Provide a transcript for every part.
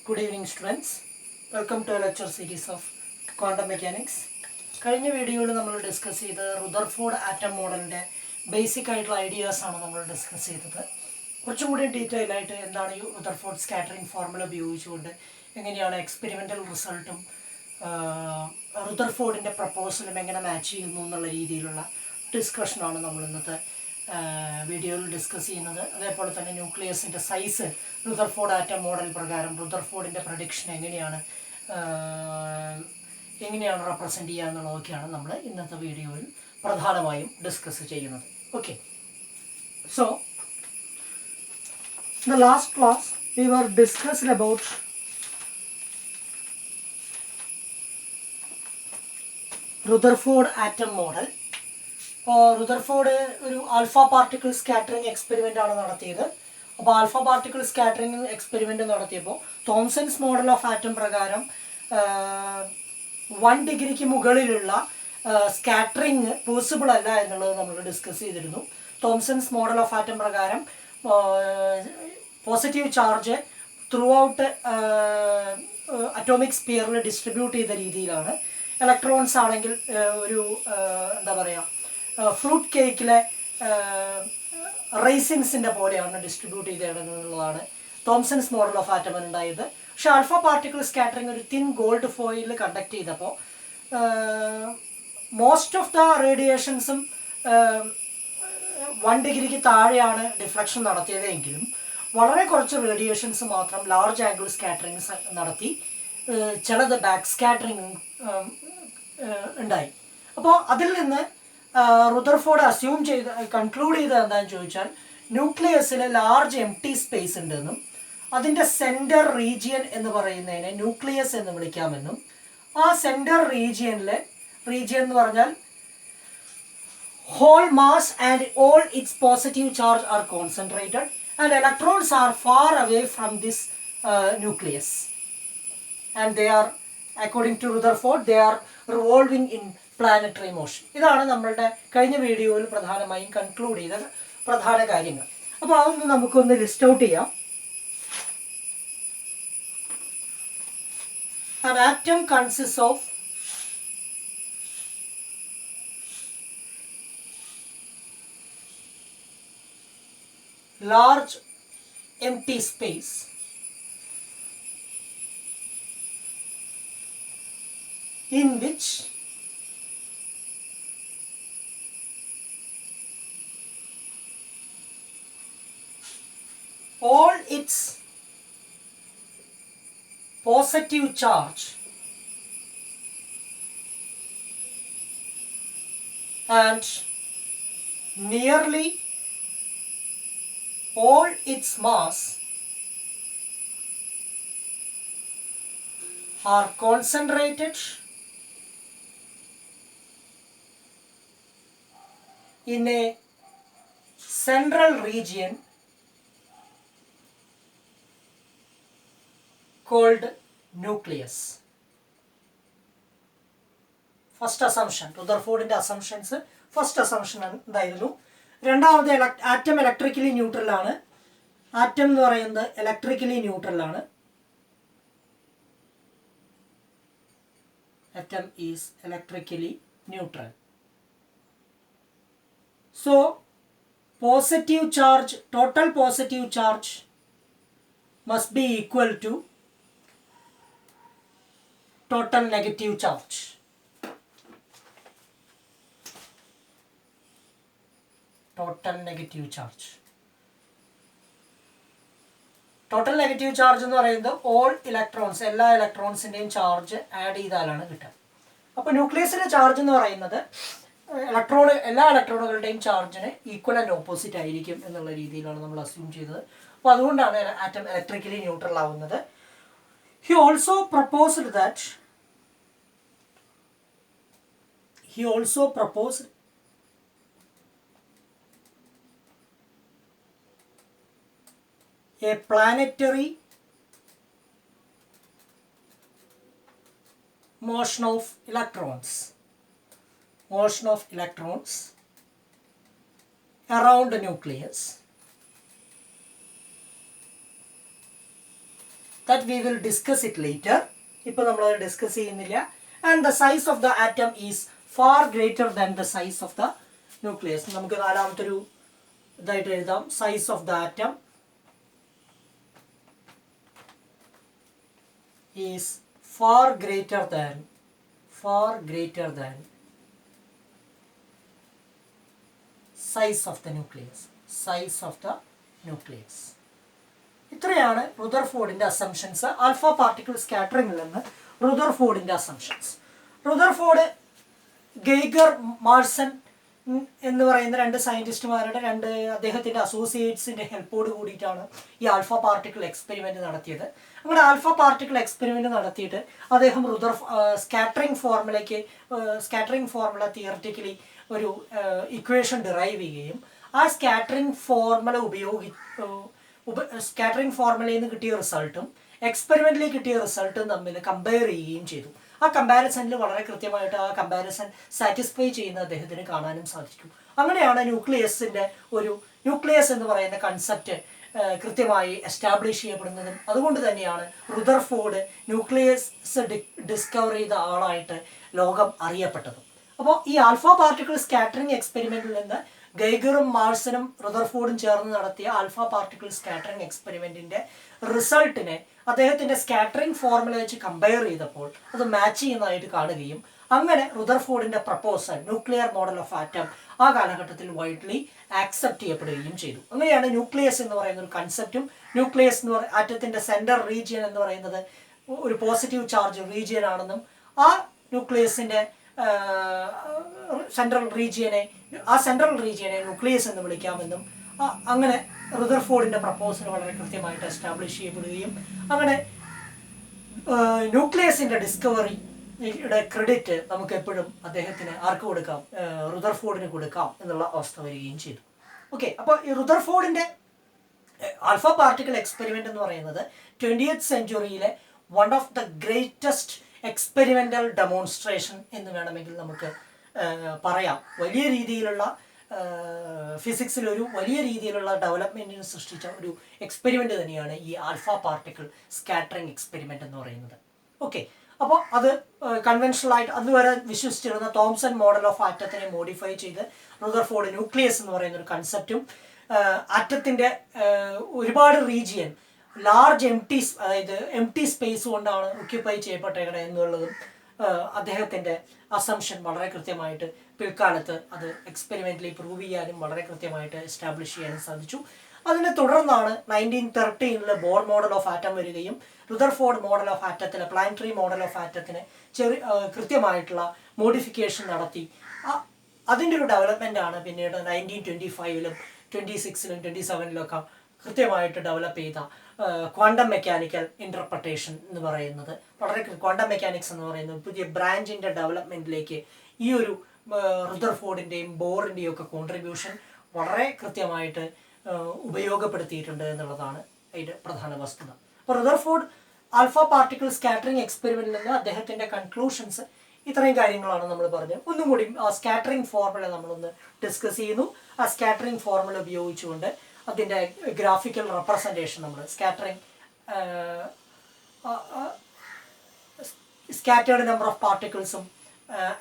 Good evening students. Welcome to a lecture series of quantum mechanics. കഴിഞ്ഞ വീഡിയോയിൽ നമ്മൾ discuss ചെയ്ത റുദർഫോർഡ് ആറ്റം മോഡലിൻ്റെ ബേസിക് ആയിട്ടുള്ള ഐഡിയാസ് ആണ് നമ്മൾ ഡിസ്കസ് ചെയ്തത്. കുറച്ചും കൂടി ഡീറ്റെയിൽ ആയിട്ട് എന്താണ് ഈ റുദർഫോർഡ് സ്കാറ്ററിംഗ് ഫോർമുല ഉപയോഗിച്ചുകൊണ്ട് എങ്ങനെയാണ് എക്സ്പെരിമെൻ്റൽ റിസൾട്ടും റുദർഫോർഡിൻ്റെ പ്രപ്പോസലും എങ്ങനെ മാച്ച് ചെയ്യുന്നു എന്നുള്ള രീതിയിലുള്ള ഡിസ്കഷനാണ് നമ്മൾ ഇന്നത്തെ വീഡിയോയിൽ ഡിസ്കസ് ചെയ്യുന്നത്. അതേപോലെ തന്നെ ന്യൂക്ലിയസിൻ്റെ സൈസ് റുദർഫോർഡ് ആറ്റം മോഡൽ പ്രകാരം റുദർഫോർഡിൻ്റെ പ്രഡിക്ഷൻ എങ്ങനെയാണ് റെപ്രസെൻ്റ് ചെയ്യുക എന്നുള്ളതൊക്കെയാണ് നമ്മൾ ഇന്നത്തെ വീഡിയോയിൽ പ്രധാനമായും ഡിസ്കസ് ചെയ്യുന്നത്. Okay, so the last class we were discussed about Rutherford atom model. Rutherford ഒരു ആൽഫ പാർട്ടിക്കിൾ സ്കാറ്ററിംഗ് എക്സ്പെരിമെൻ്റ് ആണ് നടത്തിയത്. അപ്പോൾ ആൽഫ പാർട്ടിക്കിൾ സ്കാറ്ററിംഗ് എക്സ്പെരിമെൻ്റ് നടത്തിയപ്പോൾ തോംസൺസ് മോഡൽ ഓഫ് ആറ്റം പ്രകാരം 1 ഡിഗ്രിക്ക് മുകളിലുള്ള സ്കാറ്ററിങ് പോസിബിൾ അല്ല എന്നുള്ളത് നമ്മൾ ഡിസ്കസ് ചെയ്തിരുന്നു. തോംസൺസ് മോഡൽ ഓഫ് ആറ്റം പ്രകാരം positive charge throughout atomic സ്പിയറിൽ ഡിസ്ട്രിബ്യൂട്ട് ചെയ്ത രീതിയിലാണ്. ഇലക്ട്രോൺസ് ആണെങ്കിൽ ഒരു എന്താ പറയുക, ഫ്രൂട്ട് കേക്കിലെ റൈസിൻസിൻ്റെ പോലെയാണ് ഡിസ്ട്രിബ്യൂട്ട് ചെയ്തിടുന്നതാണ് തോംസൺസ് മോഡൽ ഓഫ് ആറ്റം ഉണ്ടായത്. പക്ഷെ ആൽഫ പാർട്ടിക്കിൾ സ്കാറ്ററിംഗ് ഒരു തിൻ ഗോൾഡ് ഫോയിൽ കണ്ടക്ട് ചെയ്തപ്പോൾ മോസ്റ്റ് ഓഫ് ദ റേഡിയേഷൻസും 1 ഡിഗ്രിക്ക് താഴെയാണ് ഡിഫ്ലക്ഷൻ നടത്തിയതെങ്കിലും വളരെ കുറച്ച് റേഡിയേഷൻസ് മാത്രം ലാർജ് ആംഗിൾ സ്കാറ്ററിങ്സ് നടത്തി, ചിലത് ബാക്ക് സ്കാറ്ററിങ് ഉണ്ടായി. അപ്പോൾ അതിൽ നിന്ന് റുദർഫോർഡ് അസ്യൂം ചെയ്ത് കൺക്ലൂഡ് ചെയ്തത് എന്താണെന്ന് ചോദിച്ചാൽ ന്യൂക്ലിയസിൽ ലാർജ് എംപ്റ്റി സ്പേസ് ഉണ്ടെന്നും അതിൻ്റെ സെൻറ്റർ റീജിയൻ എന്ന് പറയുന്നതിനെ ന്യൂക്ലിയസ് എന്ന് വിളിക്കാമെന്നും ആ സെൻറ്റർ റീജിയൻ എന്ന് പറഞ്ഞാൽ whole mass and all its positive charge are concentrated and electrons are far away from this nucleus and they are, according to Rutherford, they are revolving in planetary motion. ഇതാണ് നമ്മളുടെ കഴിഞ്ഞ വീഡിയോയിൽ പ്രധാനമായും conclude ചെയ്ത പ്രധാന കാര്യങ്ങൾ. അപ്പോൾ അതൊന്ന് നമുക്കൊന്ന് ലിസ്റ്റ് ഔട്ട് ചെയ്യാം. An atom consists of large empty space in which all its positive charge and nearly all its mass are concentrated in a central region called nucleus. First assumption, റുദർഫോർഡിൻ്റെ assumptions first assumption എന്തായിരുന്നു? രണ്ടാമത് atom electrically neutral ആണ്. Atom എന്ന് പറയുന്നത് electrically neutral ആണ്. Atom is electrically neutral. So positive charge, total positive charge must be equal to total negative charge. Total negative charge. Total negative charge എന്ന് പറയുന്നത് all electrons, എല്ലാ ഇലക്ട്രോൺസിൻ്റെയും charge add ചെയ്താലാണ് കിട്ടുക. അപ്പോൾ ന്യൂക്ലിയസിൻ്റെ ചാർജ് എന്ന് പറയുന്നത് എല്ലാ ഇലക്ട്രോണുകളുടെയും ചാർജിന് ഈക്വൽ ആൻഡ് ഓപ്പോസിറ്റ് ആയിരിക്കും എന്നുള്ള രീതിയിലാണ് നമ്മൾ അസ്യൂം ചെയ്തത്. അപ്പോൾ അതുകൊണ്ടാണ് ആറ്റം ഇലക്ട്രിക്കലി ന്യൂട്രൽ ആവുന്നത്. He also proposed a planetary motion of electrons around the nucleus that we will discuss it later. ഇപ്പോൾ നമ്മൾ ഡിസ്കസ് ചെയ്യുന്നില്ല. And the size of the atom is far greater than the size of the nucleus. നമുക്ക് നാലാമത്തെ ഒരു ഇതായിട്ട് എഴുതാം. Size of the atom is far greater than size of the nucleus. ഇത്രയാണ് റുദർഫോർഡിന്റെ assumptions. Alpha particle സ്കാറ്ററിംഗിൽ നിന്ന് റുദർഫോർഡിന്റെ assumptions. Rutherford, ഗെയ്ഗർ, മാർസൺ എന്ന് പറയുന്ന രണ്ട് സയന്റിസ്റ്റുമാരുടെ അദ്ദേഹത്തിന്റെ അസോസിയേറ്റ്സിന്റെ ഹെൽപ്പോട് കൂടിയിട്ടാണ് ഈ ആൽഫ പാർട്ടിക്കിൾ എക്സ്പെരിമെന്റ് നടത്തിയത്. അങ്ങനെ ആൽഫ പാർട്ടിക്കിൾ എക്സ്പെരിമെന്റ് നടത്തിയിട്ട് അദ്ദേഹം സ്കാറ്ററിംഗ് ഫോർമുല തിയററ്റിക്കലി ഒരു ഇക്വേഷൻ ഡിറൈവ് ചെയ്യുകയും ആ സ്കാറ്ററിംഗ് ഫോർമുലയിൽ നിന്ന് കിട്ടിയ റിസൾട്ടും എക്സ്പെരിമെന്റിൽ കിട്ടിയ റിസൾട്ടും തമ്മിൽ കമ്പയർ ചെയ്യുകയും ചെയ്തു. ആ കമ്പാരിസണിൽ വളരെ കൃത്യമായിട്ട് ആ കമ്പാരിസൺ സാറ്റിസ്ഫൈ ചെയ്യുന്ന അദ്ദേഹത്തിന് കാണാനും സാധിച്ചു. അങ്ങനെയാണ് ന്യൂക്ലിയസ് എന്ന് പറയുന്ന കൺസെപ്റ്റ് കൃത്യമായി എസ്റ്റാബ്ലിഷ് ചെയ്യപ്പെടുന്നതും. അതുകൊണ്ട് തന്നെയാണ് റുദർഫോർഡ് ന്യൂക്ലിയസ് ഡിസ്കവർ ചെയ്ത ആളായിട്ട് ലോകം അറിയപ്പെട്ടത്. അപ്പോൾ ഈ ആൽഫ പാർട്ടിക്കിൾ സ്കാറ്ററിംഗ് എക്സ്പെരിമെന്റിൽ നിന്ന് ഗെയ്ഗറും മാർസനും റുദർഫോർഡും ചേർന്ന് നടത്തിയ ആൽഫ പാർട്ടിക്കിൾ സ്കാറ്ററിംഗ് എക്സ്പെരിമെന്റിന്റെ റിസൾട്ടിനെ അദ്ദേഹത്തിന്റെ സ്കാറ്ററിംഗ് ഫോർമുല വെച്ച് കമ്പയർ ചെയ്തപ്പോൾ അത് മാച്ച് ചെയ്യുന്നതായിട്ട് കാണുകയും അങ്ങനെ റുദർഫോർഡിന്റെ proposal nuclear model of atom ആ കാലഘട്ടത്തിൽ വൈഡ്ലി ആക്സെപ്റ്റ് ചെയ്യപ്പെടുകയും ചെയ്തു. അങ്ങനെയാണ് ന്യൂക്ലിയസ് എന്ന് പറയുന്ന ഒരു കൺസെപ്റ്റും ആറ്റത്തിന്റെ സെൻട്രൽ റീജിയൻ എന്ന് പറയുന്നത് ഒരു പോസിറ്റീവ് ചാർജ് റീജിയൻ ആണെന്നും ആ ന്യൂക്ലിയസിന്റെ സെൻട്രൽ റീജിയനെ ന്യൂക്ലിയസ് എന്ന് വിളിക്കാമെന്നും അങ്ങനെ റുദർഫോർഡിന്റെ പ്രപ്പോസൽ വളരെ കൃത്യമായിട്ട് എസ്റ്റാബ്ലിഷ് ചെയ്യപ്പെടുകയും അങ്ങനെ ന്യൂക്ലിയസിന്റെ ഡിസ്കവറിയുടെ ക്രെഡിറ്റ് നമുക്ക് എപ്പോഴും അദ്ദേഹത്തിന് ആർക്ക് കൊടുക്കാം, റുദർഫോർഡിന് കൊടുക്കാം എന്നുള്ള അവസ്ഥ വരികയും ചെയ്തു. ഓക്കെ, അപ്പോൾ ഈ റുദർഫോർഡിന്റെ ആൽഫ പാർട്ടിക്കിൾ എക്സ്പെരിമെന്റ് എന്ന് പറയുന്നത് 20th സെഞ്ച്വറിയിലെ one of the greatest experimental demonstration എന്ന് വേണമെങ്കിൽ നമുക്ക് പറയാം. വലിയ രീതിയിലുള്ള ഫിസിക്സിൽ ഒരു വലിയ രീതിയിലുള്ള ഡെവലപ്മെന്റിന് സൃഷ്ടിച്ച ഒരു എക്സ്പെരിമെന്റ് തന്നെയാണ് ഈ ആൽഫ പാർട്ടിക്കിൾ സ്കാറ്ററിംഗ് എക്സ്പെരിമെന്റ് എന്ന് പറയുന്നത്. ഓക്കെ, അപ്പോൾ അത് കൺവെൻഷണലായിട്ട് അതുവരെ വിശ്വസിച്ചിരുന്ന തോംസൺ മോഡൽ ഓഫ് ആറ്റത്തിനെ മോഡിഫൈ ചെയ്ത് റുദർഫോർഡ് ന്യൂക്ലിയസ് എന്ന് പറയുന്ന ഒരു കൺസെപ്റ്റും ആറ്റത്തിന്റെ ഒരുപാട് region large empty space കൊണ്ടാണ് ഒക്യുപ്പൈ ചെയ്യപ്പെട്ടേക്കണേ എന്നുള്ളതും അദ്ദേഹത്തിന്റെ അസംഷൻ വളരെ കൃത്യമായിട്ട് പിൽക്കാലത്ത് അത് എക്സ്പെരിമെന്റലി പ്രൂവ് ചെയ്യാനും വളരെ കൃത്യമായിട്ട് എസ്റ്റാബ്ലിഷ് ചെയ്യാനും സാധിച്ചു. അതിനെ തുടർന്നാണ് 1913 ബോർ മോഡൽ ഓഫ് ആറ്റം വരികയും റുദർഫോർഡ് മോഡൽ ഓഫ് ആറ്റത്തിന് പ്ലാനറ്ററി മോഡൽ ഓഫ് ആറ്റത്തിന് കൃത്യമായിട്ടുള്ള മോഡിഫിക്കേഷൻ നടത്തി അതിൻ്റെ ഒരു ഡെവലപ്മെന്റ് ആണ് പിന്നീട് 1925 26 27 കൃത്യമായിട്ട് ഡെവലപ്പ് ചെയ്ത ക്വാണ്ടം മെക്കാനിക്കൽ ഇന്റർപ്രിട്ടേഷൻ എന്ന് പറയുന്നത്. വളരെ ക്വാണ്ടം മെക്കാനിക്സ് എന്ന് പറയുന്നത് പുതിയ ബ്രാഞ്ചിന്റെ ഡെവലപ്മെന്റിലേക്ക് ഈ ഒരു റുദർഫോർഡിന്റെയും ബോറിന്റെയും ഒക്കെ കോൺട്രിബ്യൂഷൻ വളരെ കൃത്യമായിട്ട് ഉപയോഗപ്പെടുത്തിയിട്ടുണ്ട് എന്നുള്ളതാണ് അതിന്റെ പ്രധാന വസ്തുത. അപ്പോൾ റുദർഫോർഡ് ആൽഫ പാർട്ടിക്കിൾ സ്കാറ്ററിംഗ് എക്സ്പെരിമെന്റിൽ നിന്ന് അദ്ദേഹത്തിന്റെ കൺക്ലൂഷൻസ് ഇത്രയും കാര്യങ്ങളാണ് നമ്മൾ പറഞ്ഞത്. ഒന്നും കൂടി ആ സ്കാറ്ററിംഗ് ഫോർമുല നമ്മളൊന്ന് ഡിസ്കസ് ചെയ്യുന്നു. ആ സ്കാറ്ററിംഗ് ഫോർമുല ഉപയോഗിച്ചുകൊണ്ട് അതിൻ്റെ ഗ്രാഫിക്കൽ റെപ്രസെൻറ്റേഷൻ നമ്മൾ സ്കാറ്റേർഡ് നമ്പർ ഓഫ് പാർട്ടിക്കിൾസും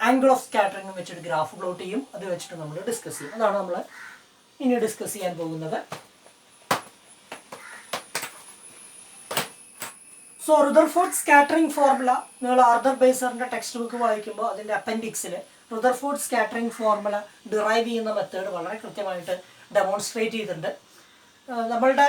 ആംഗിൾ ഓഫ് സ്കാറ്ററിംഗും വെച്ചിട്ട് ഗ്രാഫ് പ്ലോട്ട് ചെയ്യും. അത് വെച്ചിട്ട് നമ്മൾ ഡിസ്കസ് ചെയ്യും. അതാണ് നമ്മൾ ഇനി ഡിസ്കസ് ചെയ്യാൻ പോകുന്നത്. സോ റുദർഫോർഡ് സ്കാറ്ററിംഗ് ഫോർമുല നിങ്ങൾ ആർതർ ബേസറിന്റെ ടെക്സ്റ്റ് ബുക്ക് വായിക്കുമ്പോൾ അതിൻ്റെ അപ്പൻഡിക്സിൽ റുദർഫോർഡ് സ്കാറ്ററിംഗ് ഫോർമുല ഡിറൈവ് ചെയ്യുന്ന മെത്തേഡ് വളരെ കൃത്യമായിട്ട് ഡെമോൺസ്ട്രേറ്റ് ചെയ്തിട്ടുണ്ട്. നമ്മളുടെ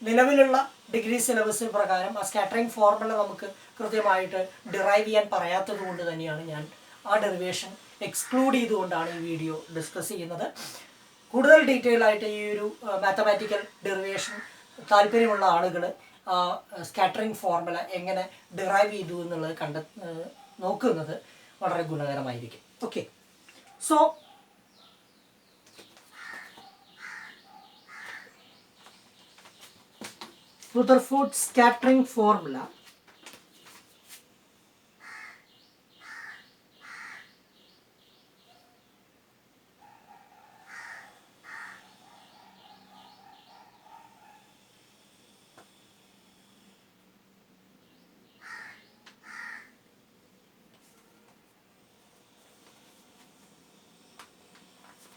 നിലവിലുള്ള ഡിഗ്രി സിലബസ് പ്രകാരം ആ സ്കാറ്ററിംഗ് ഫോർമുല നമുക്ക് കൃത്യമായിട്ട് ഡിറൈവ് ചെയ്യാൻ പറയാത്തത് കൊണ്ട് തന്നെയാണ് ഞാൻ ആ ഡെറിവേഷൻ എക്സ്ക്ലൂഡ് ചെയ്തുകൊണ്ടാണ് ഈ വീഡിയോ ഡിസ്കസ് ചെയ്യുന്നത്. കൂടുതൽ ഡീറ്റെയിൽ ആയിട്ട് ഈ ഒരു മാത്തമാറ്റിക്കൽ ഡെറിവേഷൻ താല്പര്യമുള്ള ആളുകൾ സ്കാറ്ററിംഗ് ഫോർമുല എങ്ങനെ ഡിറൈവ് ചെയ്തു എന്നുള്ളത് നോക്കുന്നത് വളരെ ഗുണകരമായിരിക്കും. Okay, so Rutherford scattering formula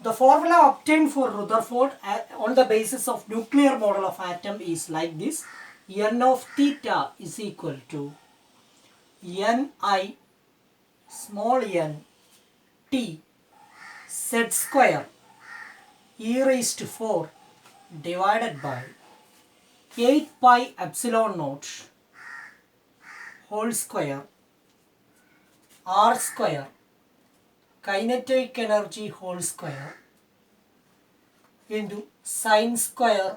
The formula obtained for Rutherford on the basis of nuclear model of atom is like this. N of theta is equal to Ni small n T Z square e raised to 4 divided by 8 pi epsilon naught whole square r square kinetic energy whole square into sine square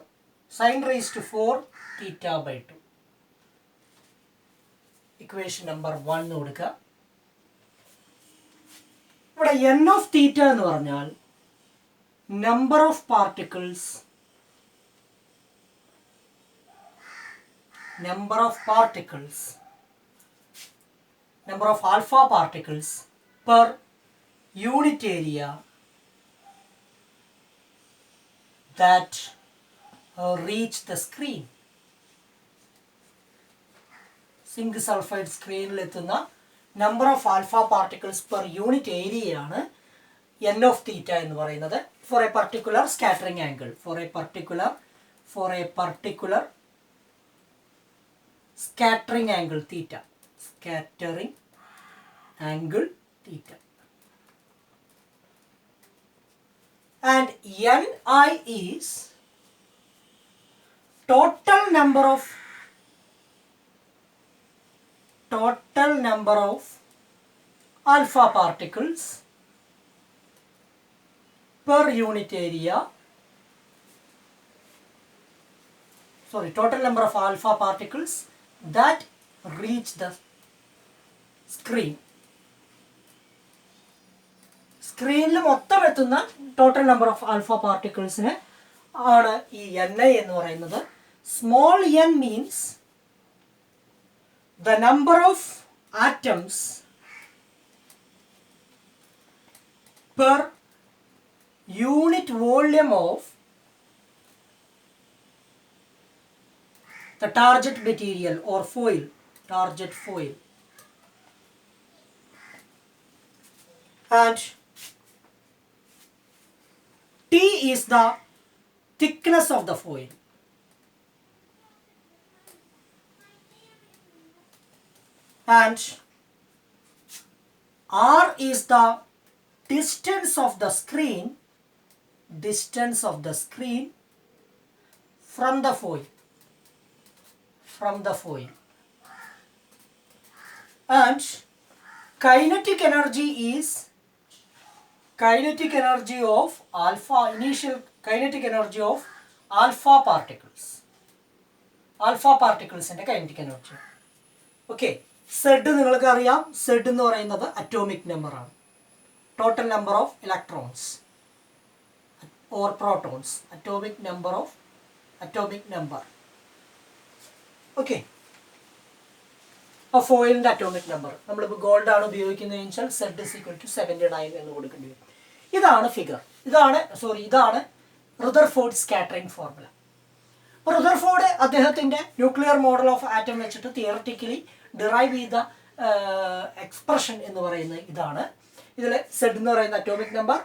sine raised to 4 theta by 2. Equation number 1 കൊടുക്കുക. ഇവിടെ n of theta എന്ന് പറഞ്ഞാൽ number of particles number of alpha particles per unit area that reach the screen. Zinc sulfide സ്ക്രീനിൽ എത്തുന്ന number of alpha particles per unit area ആണ് n of theta എന്ന് പറയുന്നത് for a particular scattering angle, for a particular scattering angle theta, scattering angle theta. And Ni is total number of alpha particles per unit area, total number of alpha particles that reach the screen. സ്ക്രീനിൽ മൊത്തം എത്തുന്ന total number of alpha പാർട്ടിക്കിൾസിന് ആണ് ഈ Ni എന്ന് പറയുന്നത്. Small n means the number of atoms per unit volume of the target material or foil, target foil. And T is the thickness of the foil. And R is the distance of the screen from the foil. And kinetic energy is kinetic energy of alpha, initial kinetic energy of alpha particles. Alpha particles ന്റെ kinetic energy. Okay. Z നിങ്ങൾക്ക് അറിയാം, Z എന്ന് പറയുന്നത് atomic number ആണ്. Total number of electrons or protons, atomic number. Okay. ആ ഫോയിലിൻ്റെ atomic number നമ്മളിപ്പോൾ gold ആണ് ഉപയോഗിക്കുന്നതെന്ന് വെച്ചാൽ Z is equal to 79 എന്ന് കൊടുക്കേണ്ടി വരും. ഇതാണ് ഫിഗർ. ഇതാണ് റുദർഫോർഡ് സ്കാറ്ററിംഗ് ഫോർമുല. അപ്പോൾ റുദർഫോർഡ് അദ്ദേഹത്തിൻ്റെ ന്യൂക്ലിയർ മോഡൽ ഓഫ് ആറ്റം വെച്ചിട്ട് തിയററ്റിക്കലി ഡിറൈവ് ചെയ്ത എക്സ്പ്രഷൻ എന്ന് പറയുന്നത് ഇതാണ്. ഇതിൽ Z എന്ന് പറയുന്ന atomic number,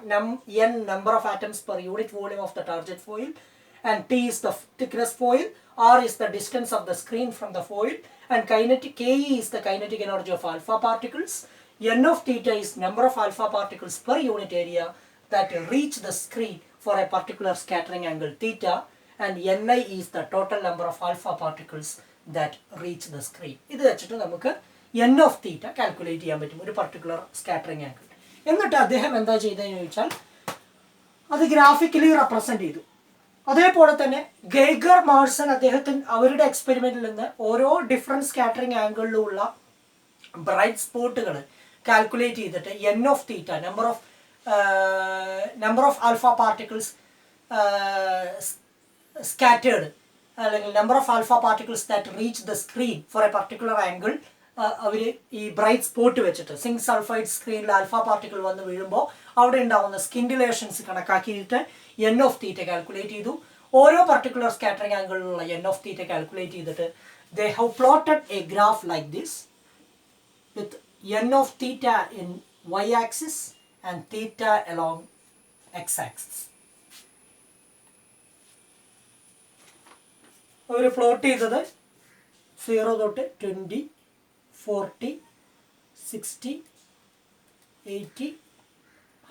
n number of atoms per unit volume of the target foil, and T is the thickness foil, R is the distance of the screen from the foil, and Ke is the kinetic energy of alpha particles. N of theta is number of alpha particles per unit area that reach the screen for a particular scattering angle theta, and Ni is the total number of alpha particles that reach the screen. ഇത് വെച്ചിട്ട് നമുക്ക് n of theta calculate ചെയ്യാൻ പറ്റും ഒരു particular scattering angle. എന്നിട്ട് അദ്ദേഹം എന്താ ചെയ്തതെന്ന് ചോദിച്ചാൽ അത് ഗ്രാഫിക്കലി റെപ്രസെൻ്റ് ചെയ്തു. അതേപോലെ തന്നെ ഗെയ്ഗർ മാർസൺ അവരുടെ എക്സ്പെരിമെൻറ്റിൽ നിന്ന് ഓരോ ഡിഫറെൻറ്റ് സ്കാറ്ററിംഗ് ആംഗിളിലുള്ള ബ്രൈറ്റ് സ്പോട്ടുകൾ കാൽക്കുലേറ്റ് ചെയ്തിട്ട് n of theta number of alpha particles scattered, അല്ലെങ്കിൽ number of alpha particles that reach the screen for a particular angle അവർ ഈ ബ്രൈറ്റ് സ്പോട്ട് വെച്ചിട്ട് സിങ്ക് സൾഫൈഡ് സ്ക്രീനിൽ ആൽഫ പാർട്ടിക്കിൾ വന്ന് വീഴുമ്പോൾ അവിടെ ഉണ്ടാകുന്ന സ്കിൻഡിലേഷൻസ് കണക്കാക്കിയിട്ട് n of theta കാൽക്കുലേറ്റ് ചെയ്തു. ഓരോ പർട്ടിക്കുലർ സ്കാറ്ററിംഗ് ആംഗിളിലുള്ള n of theta കാൽക്കുലേറ്റ് ചെയ്തിട്ട് they have plotted a graph like this with n of theta in y axis and theta along X axis. അവർ പ്ലോട്ട് ചെയ്തത് 0 തൊട്ട് 20, 40, 60, 80,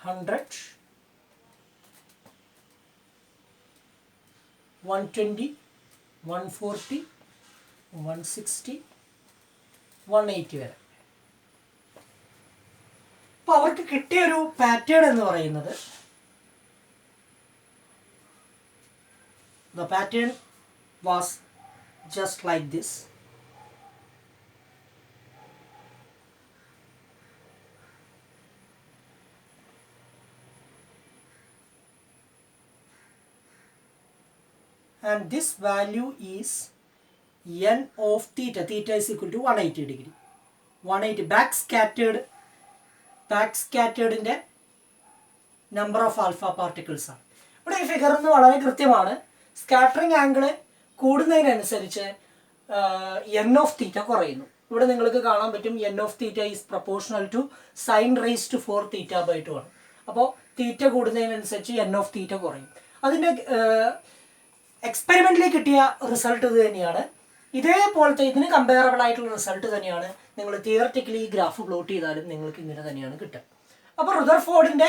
100, 120, 140, 160, 180 വരെ. അപ്പോൾ അവർക്ക് കിട്ടിയൊരു പാറ്റേൺ എന്ന് പറയുന്നത്, the pattern was just like this. And this value is n of theta. Theta is equal to 180 degree. 180 back scattered in the number of alpha particles ആണ്. ഇവിടെ ഈ ഫിഗറിന് വളരെ കൃത്യമാണ്. സ്കാറ്ററിംഗ് ആംഗിൾ കൂടുന്നതിനനുസരിച്ച് എൻ ഓഫ് തീറ്റ കുറയുന്നു. ഇവിടെ നിങ്ങൾക്ക് കാണാൻ പറ്റും N of theta is proportional to sine raise to 4 theta by 2 ആണ്. അപ്പോൾ തീറ്റ കൂടുന്നതിനനുസരിച്ച് എൻ ഓഫ് തീറ്റ കുറയും. അതിൻ്റെ എക്സ്പെരിമെന്റിൽ കിട്ടിയ റിസൾട്ട് ഇത് തന്നെയാണ്. ഇതേപോലത്തെ ഇതിന് കമ്പയറബിൾ ആയിട്ടുള്ള റിസൾട്ട് തന്നെയാണ് നിങ്ങൾ തിയററ്റിക്കലി ഗ്രാഫ് പ്ലോട്ട് ചെയ്താലും നിങ്ങൾക്ക് ഇങ്ങനെ തന്നെയാണ് കിട്ടുക. അപ്പോൾ റുദർഫോർഡിന്റെ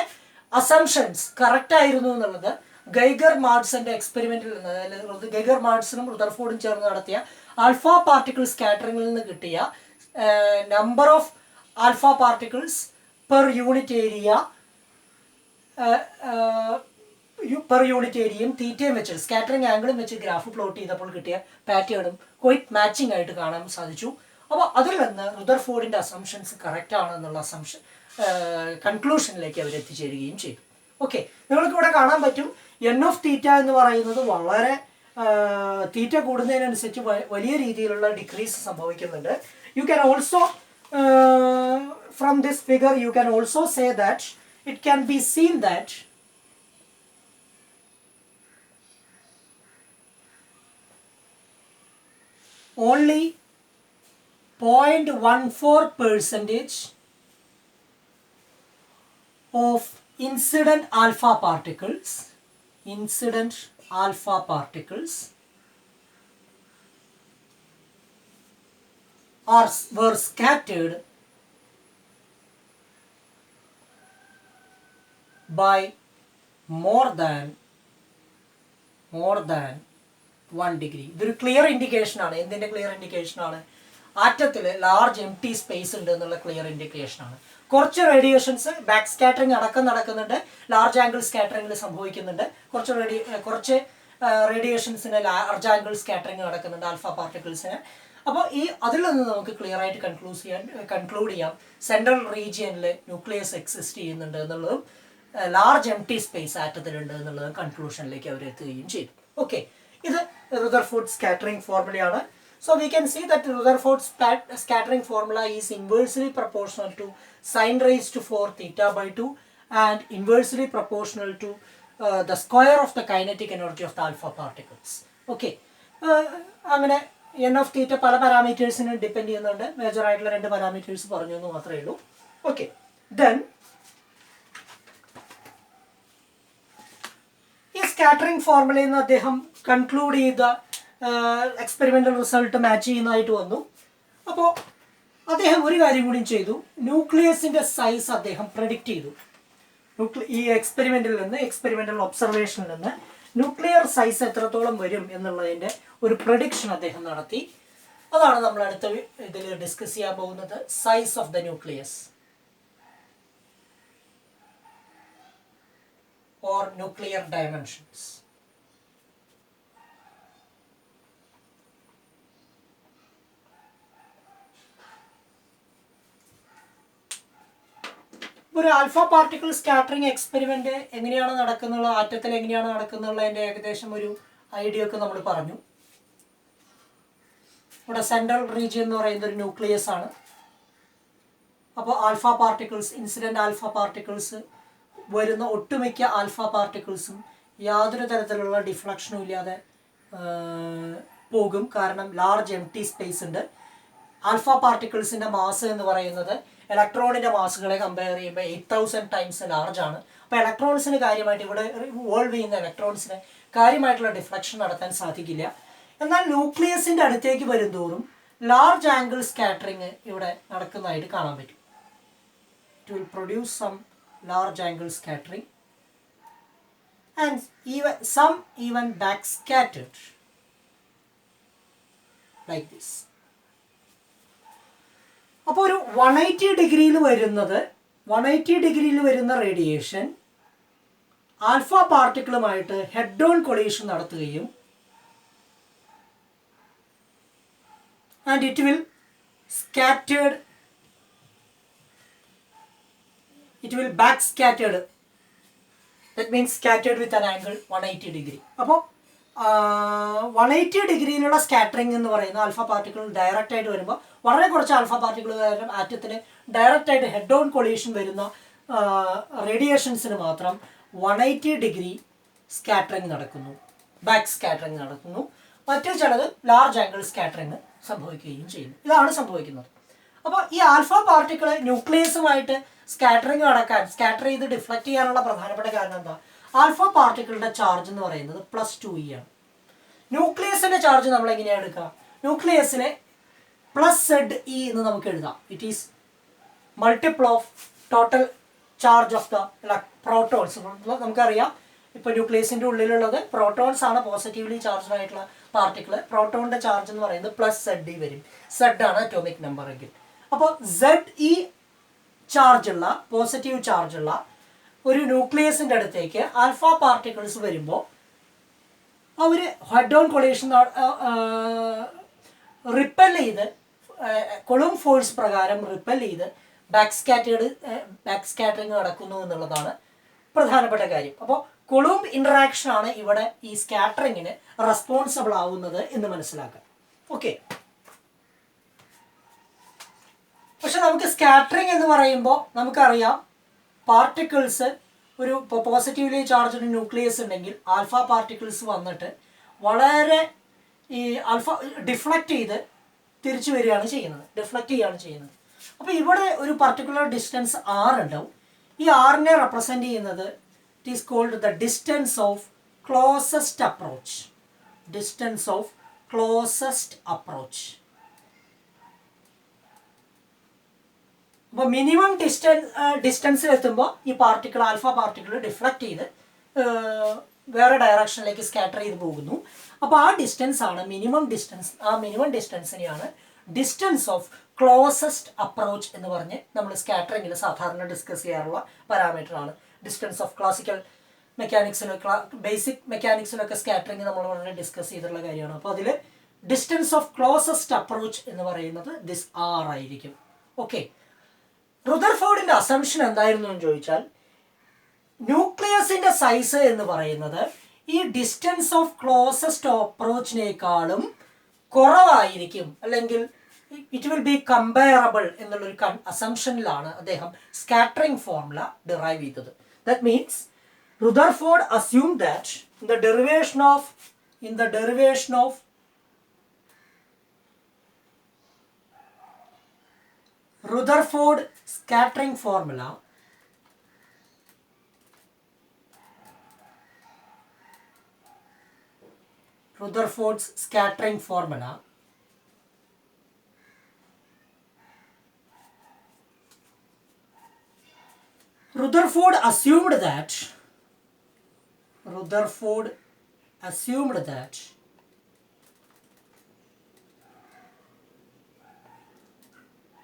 അസംഷൻസ് കറക്റ്റ് ആയിരുന്നു എന്നുള്ളത് ഗൈഗർ മാഡ്സന്റെ എക്സ്പെരിമെന്റിൽ നിന്ന്, അതായത് ഗൈഗർ മാഡ്സനും റുദർഫോർഡും ചേർന്ന് നടത്തിയ ആൽഫ പാർട്ടിക്കിൾ സ്കാറ്ററിംഗിൽ നിന്ന് കിട്ടിയ number of alpha particles per unit area ഏരിയയും തീറ്റയും വെച്ച് സ്കാറ്ററിംഗ് ആംഗിളും വെച്ച് ഗ്രാഫ് പ്ലോട്ട് ചെയ്തപ്പോൾ കിട്ടിയ പാറ്റേണും ക്വൈറ്റ് മാച്ചിങ് ആയിട്ട് കാണാൻ സാധിച്ചു. അപ്പോൾ അതിൽ നിന്ന് റുദർഫോർഡിന്റെ അസംഷൻസ് കറക്റ്റ് ആണ് എന്നുള്ള കൺക്ലൂഷനിലേക്ക് അവർ എത്തിച്ചേരുകയും ചെയ്തു. ഓക്കെ, നിങ്ങൾക്ക് ഇവിടെ കാണാൻ പറ്റും എൻ ഓഫ് തീറ്റ എന്ന് പറയുന്നത് വളരെ തീറ്റ കൂടുന്നതിനനുസരിച്ച് വലിയ രീതിയിലുള്ള ഡിക്രീസ് സംഭവിക്കുന്നുണ്ട്. You can also from this figure you can also say that it can be seen that only 0.14% of incident alpha particles were scattered by more than 1 degree. ഇതൊരു ക്ലിയർ ഇൻഡിക്കേഷൻ ആണ്. എന്തിന്റെ ക്ലിയർ ഇൻഡിക്കേഷൻ ആണ്? ആറ്റത്തിൽ large empty space ഉണ്ട് എന്നുള്ള clear indication ആണ്. കുറച്ച് radiations back scattering അടക്കം നടക്കുന്നുണ്ട്, ലാർജ് ആംഗിൾ സ്കാറ്ററിംഗിൽ സംഭവിക്കുന്നുണ്ട്. കുറച്ച് റേഡിയേഷൻസിന് ലാർജ് ആംഗിൾ സ്കാറ്ററിംഗ് നടക്കുന്നുണ്ട് ആൽഫ പാർട്ടിക്കിൾസിന്. അപ്പോൾ അതിൽ നിന്ന് നമുക്ക് ക്ലിയർ ആയിട്ട് കൺക്ലൂഡ് ചെയ്യാം സെൻട്രൽ റീജിയനിൽ ന്യൂക്ലിയസ് എക്സിസ്റ്റ് ചെയ്യുന്നുണ്ട് എന്നുള്ളതും ലാർജ് എം ടി സ്പേസ് ആറ്റത്തിലുണ്ട് എന്നുള്ളതും കൺക്ലൂഷനിലേക്ക് അവർ എത്തുകയും ചെയ്തു. ഓക്കെ, ഇത് റുദർഫോർഡ് സ്കാറ്ററിംഗ് ഫോർമുലയാണ്. So we can see that Rutherford scattering formula is inversely proportional to sin raised to 4 theta by 2 and inversely proportional to the square of the kinetic energy of the alpha particles. Okay, അങ്ങനെ n of theta പല പാരാമീറ്റേഴ്സിനെ depend ചെയ്യുന്നുണ്ട്. Major ആയിട്ടുള്ള 2 parameters പറഞ്ഞു എന്ന് മാത്രമേ ഉള്ളൂ. Okay, then ഈ scattering ഫോർമുലയിൽ നിന്ന് അദ്ദേഹം കൺക്ലൂഡ് ചെയ്ത എക്സ്പെരിമെൻ്റൽ റിസൾട്ട് മാച്ച് ചെയ്യുന്നതായിട്ട് വന്നു. അപ്പോൾ അദ്ദേഹം ഒരു കാര്യം കൂടി ചെയ്തു, ന്യൂക്ലിയസിൻ്റെ സൈസ് അദ്ദേഹം പ്രെഡിക്റ്റ് ചെയ്തു. ഈ എക്സ്പെരിമെൻ്റൽ ഒബ്സർവേഷനിൽ നിന്ന് ന്യൂക്ലിയർ സൈസ് എത്രത്തോളം വരും എന്നുള്ളതിൻ്റെ ഒരു പ്രഡിക്ഷൻ അദ്ദേഹം നടത്തി. അതാണ് നമ്മൾ അടുത്ത ഇതിൽ ഡിസ്കസ് ചെയ്യാൻ പോകുന്നത്, size of the nucleus or nuclear dimensions. ഒരു ആൽഫ പാർട്ടിക്കിൾ സ്കാറ്ററിംഗ് എക്സ്പെരിമെന്റ് എങ്ങനെയാണ് നടക്കുന്നത്, ആറ്റത്തിൽ എങ്ങനെയാണ് നടക്കുന്നുള്ളതിൻ്റെ ഏകദേശം ഒരു ഐഡിയ ഒക്കെ നമ്മൾ പറഞ്ഞു. ഇവിടെ സെൻട്രൽ റീജിയൻ എന്ന് പറയുന്നത് ഒരു ന്യൂക്ലിയസ് ആണ്. അപ്പോൾ alpha particles, incident alpha particles വരുന്ന ഒട്ടുമിക്ക ആൽഫ പാർട്ടിക്കിൾസും യാതൊരു തരത്തിലുള്ള ഡിഫ്ലക്ഷനും ഇല്ലാതെ പോകും. കാരണം ലാർജ് എം ടി സ്പേസ് ഉണ്ട്. ആൽഫ പാർട്ടിക്കിൾസിൻ്റെ മാസ് എന്ന് പറയുന്നത് ഇലക്ട്രോണിൻ്റെ മാസുകളെ കമ്പയർ ചെയ്യുമ്പോൾ 8000 ടൈംസ് ലാർജാണ്. അപ്പോൾ ഇലക്ട്രോൺസിന് കാര്യമായിട്ട് ഇവിടെ റിവോൾവ് ചെയ്യുന്ന ഇലക്ട്രോൺസിന് കാര്യമായിട്ടുള്ള ഡിഫ്ലക്ഷൻ നടത്താൻ സാധിക്കില്ല. എന്നാൽ ന്യൂക്ലിയസിൻ്റെ അടുത്തേക്ക് വരുന്തോറും ലാർജ് ആംഗിൾ സ്കാറ്ററിങ് ഇവിടെ നടക്കുന്നതായിട്ട് കാണാൻ പറ്റും. It will produce some large angle scattering and even backscattered like this. അപ്പോൾ ഒരു 180 ഡിഗ്രിയിൽ വരുന്ന റേഡിയേഷൻ ആൽഫ പാർട്ടിക്കിളുമായിട്ട് ഹെഡ് ഓൺ കൊളീഷൻ നടത്തുകയും and it will backscattered, that means scattered with an angle 180 degree. അപ്പോൾ 180 ഡിഗ്രിയിലുള്ള സ്കാറ്ററിംഗ് എന്ന് പറയുന്ന ആൽഫ പാർട്ടിക്കിൾ ഡയറക്റ്റ് ആയിട്ട് വരുമ്പോൾ വളരെ കുറച്ച് ആൽഫ പാർട്ടിക്കിൾ കാരണം ആറ്റത്തിന് ഡയറക്റ്റ് ആയിട്ട് ഹെഡ് ഓൺ കൊളീഷൻ വരുന്ന റേഡിയേഷൻസിന് മാത്രം 180 ഡിഗ്രി സ്കാറ്ററിംഗ് നടക്കുന്നു, ബാക്ക് സ്കാറ്ററിംഗ് നടക്കുന്നു. മറ്റു ചിലത് ലാർജ് ആംഗിൾ സ്കാറ്ററിംഗ് സംഭവിക്കുകയും ചെയ്യുന്നു. ഇതാണ് സംഭവിക്കുന്നത്. അപ്പോൾ ഈ ആൽഫ പാർട്ടിക്കിൾ ന്യൂക്ലിയസുമായിട്ട് സ്കാറ്റർ ചെയ്ത് ഡിഫ്ലക്റ്റ് ചെയ്യാനുള്ള പ്രധാനപ്പെട്ട കാരണം എന്താ? ആൽഫ പാർട്ടിക്കിളിന്റെ ചാർജ് എന്ന് പറയുന്നത് +2e ആണ്. ന്യൂക്ലിയസിന്റെ ചാർജ് നമ്മൾ എങ്ങനെയാണ് എടുക്കുക? ന്യൂക്ലിയസിനെ +ZE എന്ന് നമുക്ക് എഴുതാം. It is multiple of total charge of the protons. നമുക്കറിയാം ഇപ്പോൾ ന്യൂക്ലിയസിന്റെ ഉള്ളിലുള്ളത് പ്രോട്ടോൺസ് ആണ്, പോസിറ്റീവ്ലി ചാർജ്ഡ് ആയിട്ടുള്ള പാർട്ടിക്കിൾ. പ്രോട്ടോണിന്റെ ചാർജ് എന്ന് പറയുന്നത് +ZE വരും. Z ആണ് അറ്റോമിക് നമ്പർ എങ്കിൽ. അപ്പോൾ ZE ചാർജുള്ള, പോസിറ്റീവ് ചാർജുള്ള ഒരു ന്യൂക്ലിയസിന്റെ അടുത്തേക്ക് ആൽഫ പാർട്ടിക്കിൾസ് വരുമ്പോൾ അവർ ഹെഡ് ഓൺ കൊളീഷൻ റിപ്പൽ ചെയ്ത്, കൊളംബ് ഫോഴ്സ് പ്രകാരം റിപ്പൽ ചെയ്ത് ബാക്ക് സ്കാറ്ററിങ് നടക്കുന്നു എന്നുള്ളതാണ് പ്രധാനപ്പെട്ട കാര്യം. അപ്പോൾ കൊളംബ് ഇൻട്രാക്ഷൻ ആണ് ഇവിടെ ഈ സ്കാറ്ററിങ്ങിന് റെസ്പോൺസിബിൾ ആവുന്നത് എന്ന് മനസ്സിലാക്കാം. ഓക്കെ, പക്ഷെ നമുക്ക് സ്കാറ്ററിങ് എന്ന് പറയുമ്പോൾ നമുക്കറിയാം പാർട്ടിക്കിൾസ് ഒരു പോസിറ്റീവ്ലി ചാർജ്ഡ് ന്യൂക്ലിയസ് ഉണ്ടെങ്കിൽ ആൽഫ പാർട്ടിക്കിൾസ് വന്നിട്ട് വളരെ ഈ ആൽഫ ഡിഫ്ലക്റ്റ് ചെയ്ത് തിരിച്ചു വരികയാണ് ചെയ്യുന്നത്. അപ്പോൾ ഇവിടെ ഒരു പർട്ടിക്കുലർ ഡിസ്റ്റൻസ് R ഉണ്ടാവും. ഈ Rനെ റെപ്രസെൻ്റ് ചെയ്യുന്നത് it is called the distance of closest approach. അപ്പോൾ മിനിമം ഡിസ്റ്റൻസിൽ എത്തുമ്പോൾ ഈ പാർട്ടിക്കിൾ, ആൽഫ പാർട്ടിക്കിൾ ഡിഫ്ലക്റ്റ് ചെയ്ത് വേറെ ഡയറക്ഷനിലേക്ക് സ്കാറ്റർ ചെയ്ത് പോകുന്നു. അപ്പോൾ ആ ഡിസ്റ്റൻസ് ആണ് മിനിമം ഡിസ്റ്റൻസ്. ആ മിനിമം ഡിസ്റ്റൻസിനെയാണ് ഡിസ്റ്റൻസ് ഓഫ് ക്ലോസസ്റ്റ് അപ്രോച്ച് എന്ന് പറഞ്ഞ് നമ്മൾ സ്കാറ്ററിങ്ങിൽ സാധാരണ ഡിസ്കസ് ചെയ്യാറുള്ള പാരാമീറ്ററാണ്. ഡിസ്റ്റൻസ് ഓഫ് ക്ലാസിക്കൽ മെക്കാനിക്സിലൊക്കെ, ബേസിക് മെക്കാനിക്സിലൊക്കെ സ്കാറ്ററിങ് നമ്മൾ വളരെ ഡിസ്കസ് ചെയ്തിട്ടുള്ള കാര്യമാണ്. അപ്പോൾ അതിൽ ഡിസ്റ്റൻസ് ഓഫ് ക്ലോസസ്റ്റ് അപ്രോച്ച് എന്ന് പറയുന്നത് ദിസ് R ആയിരിക്കും. ഓക്കെ, റുദർഫോർഡിന്റെ അസംഷൻ എന്തായിരുന്നു എന്ന് ചോദിച്ചാൽ, ന്യൂക്ലിയസിന്റെ സൈസ് എന്ന് പറയുന്നത് ഈ ഡിസ്റ്റൻസ് ഓഫ് ക്ലോസസ്റ്റ് അപ്രോച്ചിനേക്കാളും കുറവായിരിക്കും, അല്ലെങ്കിൽ ഇറ്റ് വിൽ ബി കമ്പയറബിൾ എന്നുള്ളൊരു അസംഷനിലാണ് അദ്ദേഹം സ്കാറ്ററിംഗ് ഫോർമുല ഡിറൈവ് ചെയ്തത്. That means Rutherford assumed that in the derivation of Rutherford scattering formula, Rutherford's scattering formula Rutherford assumed that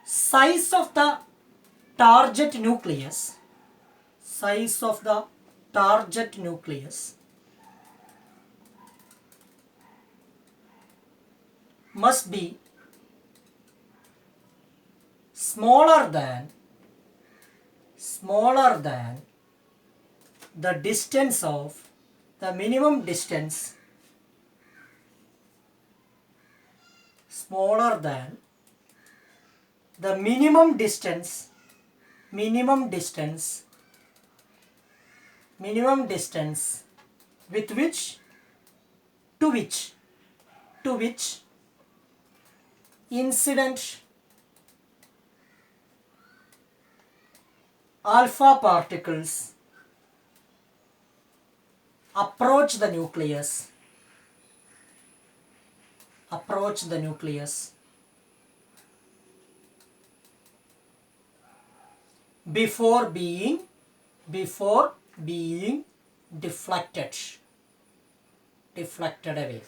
size of the target nucleus must be smaller than the distance of the minimum distance, smaller than the minimum distance with which to which incident alpha particles approach the nucleus before being deflected away.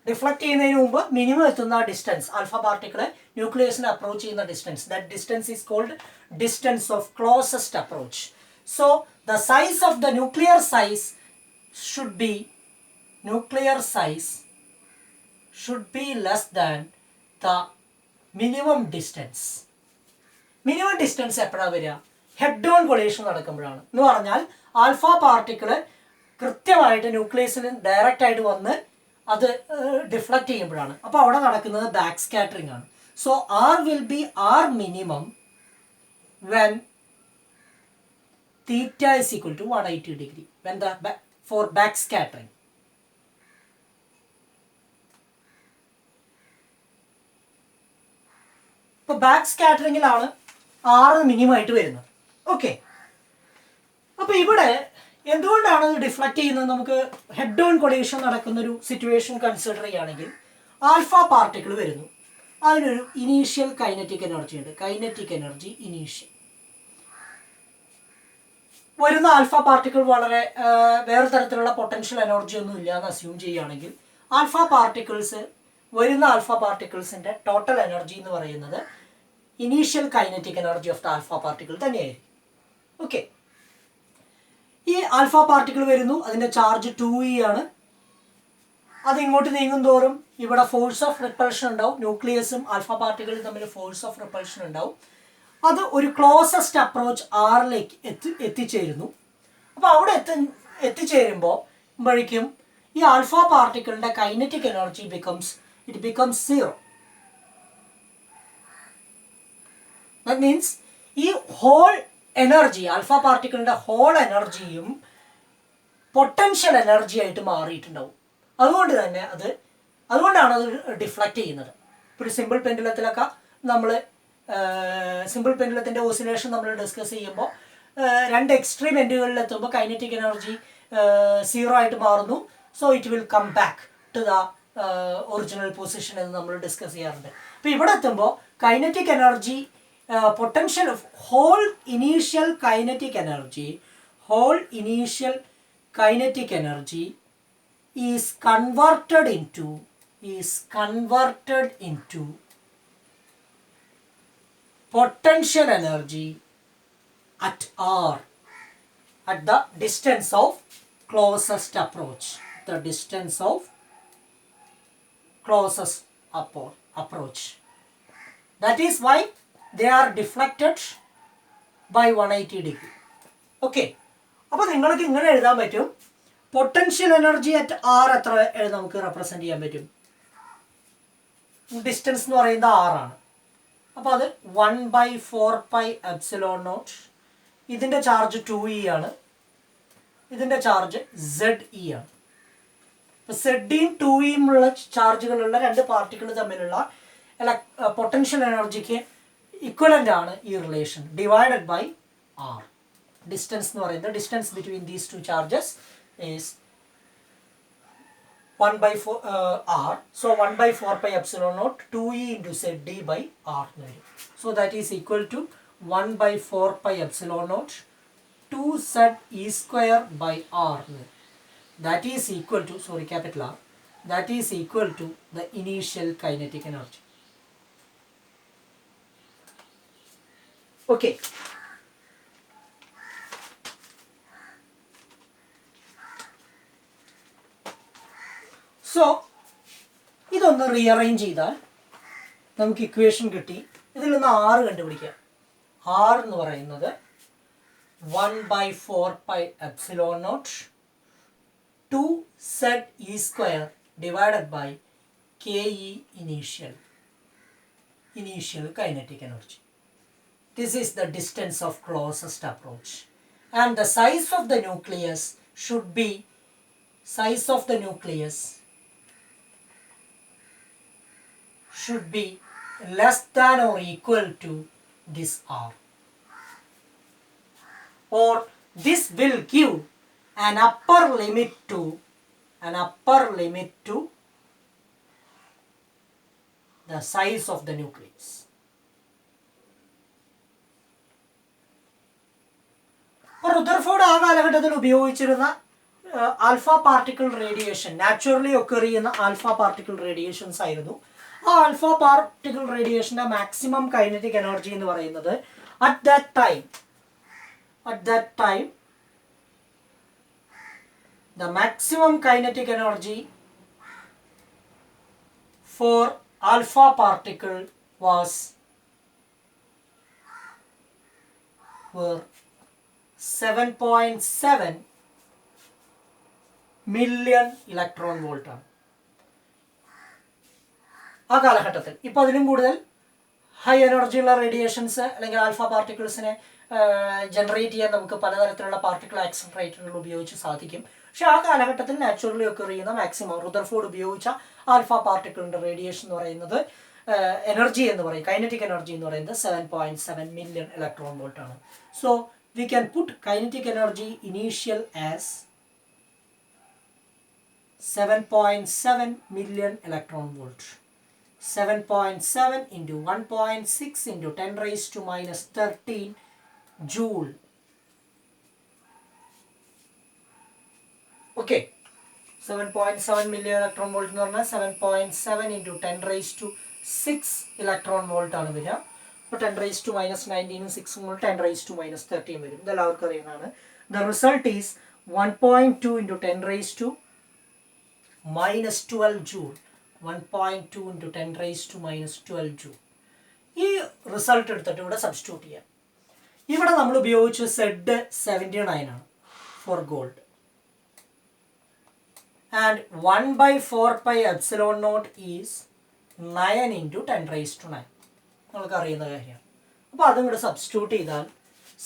Deflect ചെയ്യുന്നതിന് മുമ്പ് minimum എത്തുന്ന distance alpha പാർട്ടിക്കിളെ ന്യൂക്ലിയസിനെ approach ചെയ്യുന്ന distance, that distance is called distance of closest approach. So the size of the nuclear size should be less than the minimum distance. Minimum distance എപ്പോഴാണ് വരിക? Head on collision നടക്കുമ്പോഴാണ്. എന്ന് പറഞ്ഞാൽ alpha particle കൃത്യമായിട്ട് ന്യൂക്ലിയസിന് direct ആയിട്ട് വന്ന് അത് deflect ചെയ്യുമ്പോഴാണ്. അപ്പോൾ അവിടെ നടക്കുന്നത് ബാക്ക് സ്കാറ്ററിംഗ് ആണ്. So R will be R minimum when theta is equal to 180 degree when the for back scattering. ഇപ്പോൾ ബാക്ക് സ്കാറ്ററിംഗിലാണ് ആറ് മിനിമം ആയിട്ട് വരുന്നത്. ഓക്കെ, അപ്പോൾ ഇവിടെ എന്തുകൊണ്ടാണ് ഇത് ഡിഫ്ലക്ട് ചെയ്യുന്നത്? നമുക്ക് ഹെഡ് ഓൺ കൊളീഷൻ നടക്കുന്ന ഒരു സിറ്റുവേഷൻ കൺസിഡർ ചെയ്യുകയാണെങ്കിൽ ആൽഫ പാർട്ടിക്കിൾ വരുന്നു, അതിനൊരു ഇനീഷ്യൽ കൈനറ്റിക് എനർജി ഉണ്ട്. കൈനറ്റിക് എനർജി ഇനീഷ്യൽ വരുന്ന ആൽഫ പാർട്ടിക്കിൾ വളരെ വേറെ തരത്തിലുള്ള പൊട്ടൻഷ്യൽ എനർജി ഒന്നും ഇല്ല എന്ന് അസ്യൂം ചെയ്യുകയാണെങ്കിൽ വരുന്ന ആൽഫ പാർട്ടിക്കിൾസിൻ്റെ ടോട്ടൽ എനർജി എന്ന് പറയുന്നത് initial kinetic energy of the alpha particle തന്നെയായിരിക്കും. ഓക്കെ, ഈ ആൽഫ പാർട്ടിക്കിൾ വരുന്നു, അതിൻ്റെ ചാർജ് 2e ആണ്. അത് ഇങ്ങോട്ട് നീങ്ങും തോറും ഇവിടെ ഫോഴ്സ് ഓഫ് റിപ്പൾഷൻ ഉണ്ടാവും. ന്യൂക്ലിയസും ആൽഫ പാർട്ടിക്കിളും തമ്മിൽ ഫോഴ്സ് ഓഫ് റിപ്പൾഷൻ ഉണ്ടാവും. അത് ഒരു ക്ലോസസ്റ്റ് അപ്രോച്ച് ആറിലേക്ക് എത്തിച്ചേരുന്നു. അപ്പോൾ അവിടെ എത്തിച്ചേരുമ്പോഴേക്കും ഈ ആൽഫ പാർട്ടിക്കിളിൻ്റെ kinetic energy becomes 0. That means ഈ ഹോൾ എനർജി, ആൽഫ പാർട്ടിക്കിളിൻ്റെ ഹോൾ എനർജിയും പൊട്ടൻഷ്യൽ എനർജി ആയിട്ട് മാറിയിട്ടുണ്ടാവും. അതുകൊണ്ടാണ് അത് ഡിഫ്ലക്റ്റ് ചെയ്യുന്നത്. ഇപ്പോൾ ഒരു സിമ്പിൾ പെൻഡുലത്തിലൊക്കെ നമ്മൾ സിമ്പിൾ പെൻഡുലത്തിൻ്റെ ഓസിലേഷൻ നമ്മൾ ഡിസ്കസ് ചെയ്യുമ്പോൾ രണ്ട് എക്സ്ട്രീം എൻഡുകളിലെത്തുമ്പോൾ കൈനറ്റിക് എനർജി 0 ആയിട്ട് മാറുന്നു. So it will come back to the original position എന്ന് നമ്മൾ ഡിസ്കസ് ചെയ്യാറുണ്ട്. അപ്പോൾ ഇവിടെ എത്തുമ്പോൾ kinetic energy potential of whole initial kinetic energy is converted into potential energy at R, at the distance of closest approach, approach. That is why they are deflected by 180 degree. Okay, അപ്പോൾ നിങ്ങൾക്ക് ഇങ്ങനെ എഴുതാൻ പറ്റും. Potential energy at R എത്ര നമുക്ക് represent ചെയ്യാൻ പറ്റും? Distance എന്ന് പറയുന്നത് ആറാണ്. അപ്പോൾ അത് 1/4πε0. ഇതിൻ്റെ ചാർജ് 2e ആണ്, ഇതിൻ്റെ ചാർജ് ZE ആണ്. ഇപ്പോൾ ZEയും 2eയും ഉള്ള ചാർജുകളുള്ള രണ്ട് പാർട്ടിക്കിൾ തമ്മിലുള്ള പൊട്ടൻഷ്യൽ എനർജിക്ക് ഇക്വലൻ്റ് ആണ് ഈ relation divided by R. Distance എന്ന് പറയുന്നത് distance between these two charges is 1/4 r. So 1/4πε0 2e into ZD by r. So that is equal to 1/4πε0 2ZE square by r. That is equal to, sorry, capital R, that is equal to the initial kinetic energy. Okay. So ഇതൊന്ന് rearrange ചെയ്താൽ നമുക്ക് equation കിട്ടി. ഇതിൽ നിന്ന് R കണ്ടുപിടിക്കുക. R എന്ന് പറയുന്നത് 1/4πε0 2ZE square divided by KE initial kinetic energy. This is the distance of closest approach, and the size of the nucleus should be less than or equal to this R. or this will give an upper limit to the size of the nucleus. Rutherford ആ കാലഘട്ടത്തിൽ ഉപയോഗിച്ചിരുന്ന alpha particle radiation, naturally occur ചെയ്യുന്ന alpha particle radiations ആയിരുന്നു. ആ alpha particle റേഡിയേഷൻ്റെ maximum kinetic energy എന്ന് പറയുന്നത് at that time the maximum kinetic energy for alpha particle were 7.7 million electron volt ആണ് ആ കാലഘട്ടത്തിൽ. ഇപ്പോൾ അതിലും കൂടുതൽ ഹൈ എനർജിയുള്ള റേഡിയേഷൻസ് അല്ലെങ്കിൽ ആൽഫ പാർട്ടിക്കിൾസിനെ ജനറേറ്റ് ചെയ്യാൻ നമുക്ക് പലതരത്തിലുള്ള പാർട്ടിക്കിൾ ആക്സിലറേറ്ററുകൾ ഉപയോഗിച്ച് സാധിക്കും. പക്ഷേ ആ കാലഘട്ടത്തിൽ നാച്ചുറലി ഒക്കെ ചെയ്യുന്ന മാക്സിമം റുദർഫോർഡ് ഉപയോഗിച്ച ആൽഫ പാർട്ടിക്കിളിൻ്റെ റേഡിയേഷൻ എന്ന് പറയുന്നത് എനർജി എന്ന് പറയും, കൈനറ്റിക് എനർജി എന്ന് പറയുന്നത് 7.7 million electron volt ആണ്. So we can put kinetic energy initial as 7.7 million electron volt. 7.7 into 1.6 into 10 raised to minus 13 joule. Okay, 7.7 million electron volt എന്ന് പറഞ്ഞാൽ 7.7 into 10 raised to 6 electron volt ആണ് വരിക. അപ്പോൾ 10 raised to minus 19 6 10 raised to minus 13 വരും. ഇതെല്ലാവർക്കും അറിയുന്നതാണ്. The result is 1.2 into 10 raised to minus 12 joule. 1.2 into 10 raised to minus 12 joule. ഈ result എടുത്തിട്ട് ഇവിടെ സബ്സ്റ്റിറ്റ്യൂട്ട് ചെയ്യാം. ഇവിടെ നമ്മൾ ഉപയോഗിച്ച Z79 ആണ് four gold. And 1/4 pi epsilon naught is 9 into 10 raised to 9. നമുക്ക് അറിയുന്ന കാര്യമാണ്. അപ്പോൾ അതും കൂടെ സബ്സ്റ്റിറ്റ്യൂട്ട് ചെയ്താൽ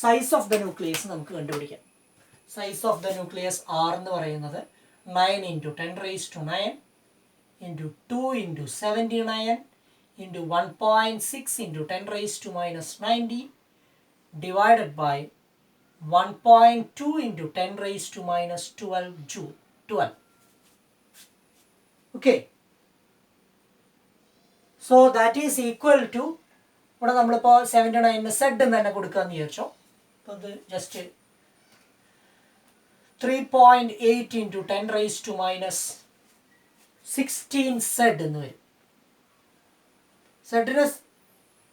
സൈസ് ഓഫ് ദ ന്യൂക്ലിയസ് നമുക്ക് കണ്ടുപിടിക്കാം. Size of the nucleus R എന്ന് പറയുന്നത് 9 into 10 raised to 9 into 2 into 79 into 1.6 into 10 raised to minus 90 divided by 1.2 into 10 raised to minus 12 joule. 12. Okay. So that is equal to, ഇവിടെ നമ്മളിപ്പോൾ 79 Z എന്ന് തന്നെ കൊടുക്കാമെന്ന് വിചാരിച്ചോ. അപ്പോൾ ഇത് just 3.8 into 10 raised to minus 16 Z എന്ന് വരും. Zന്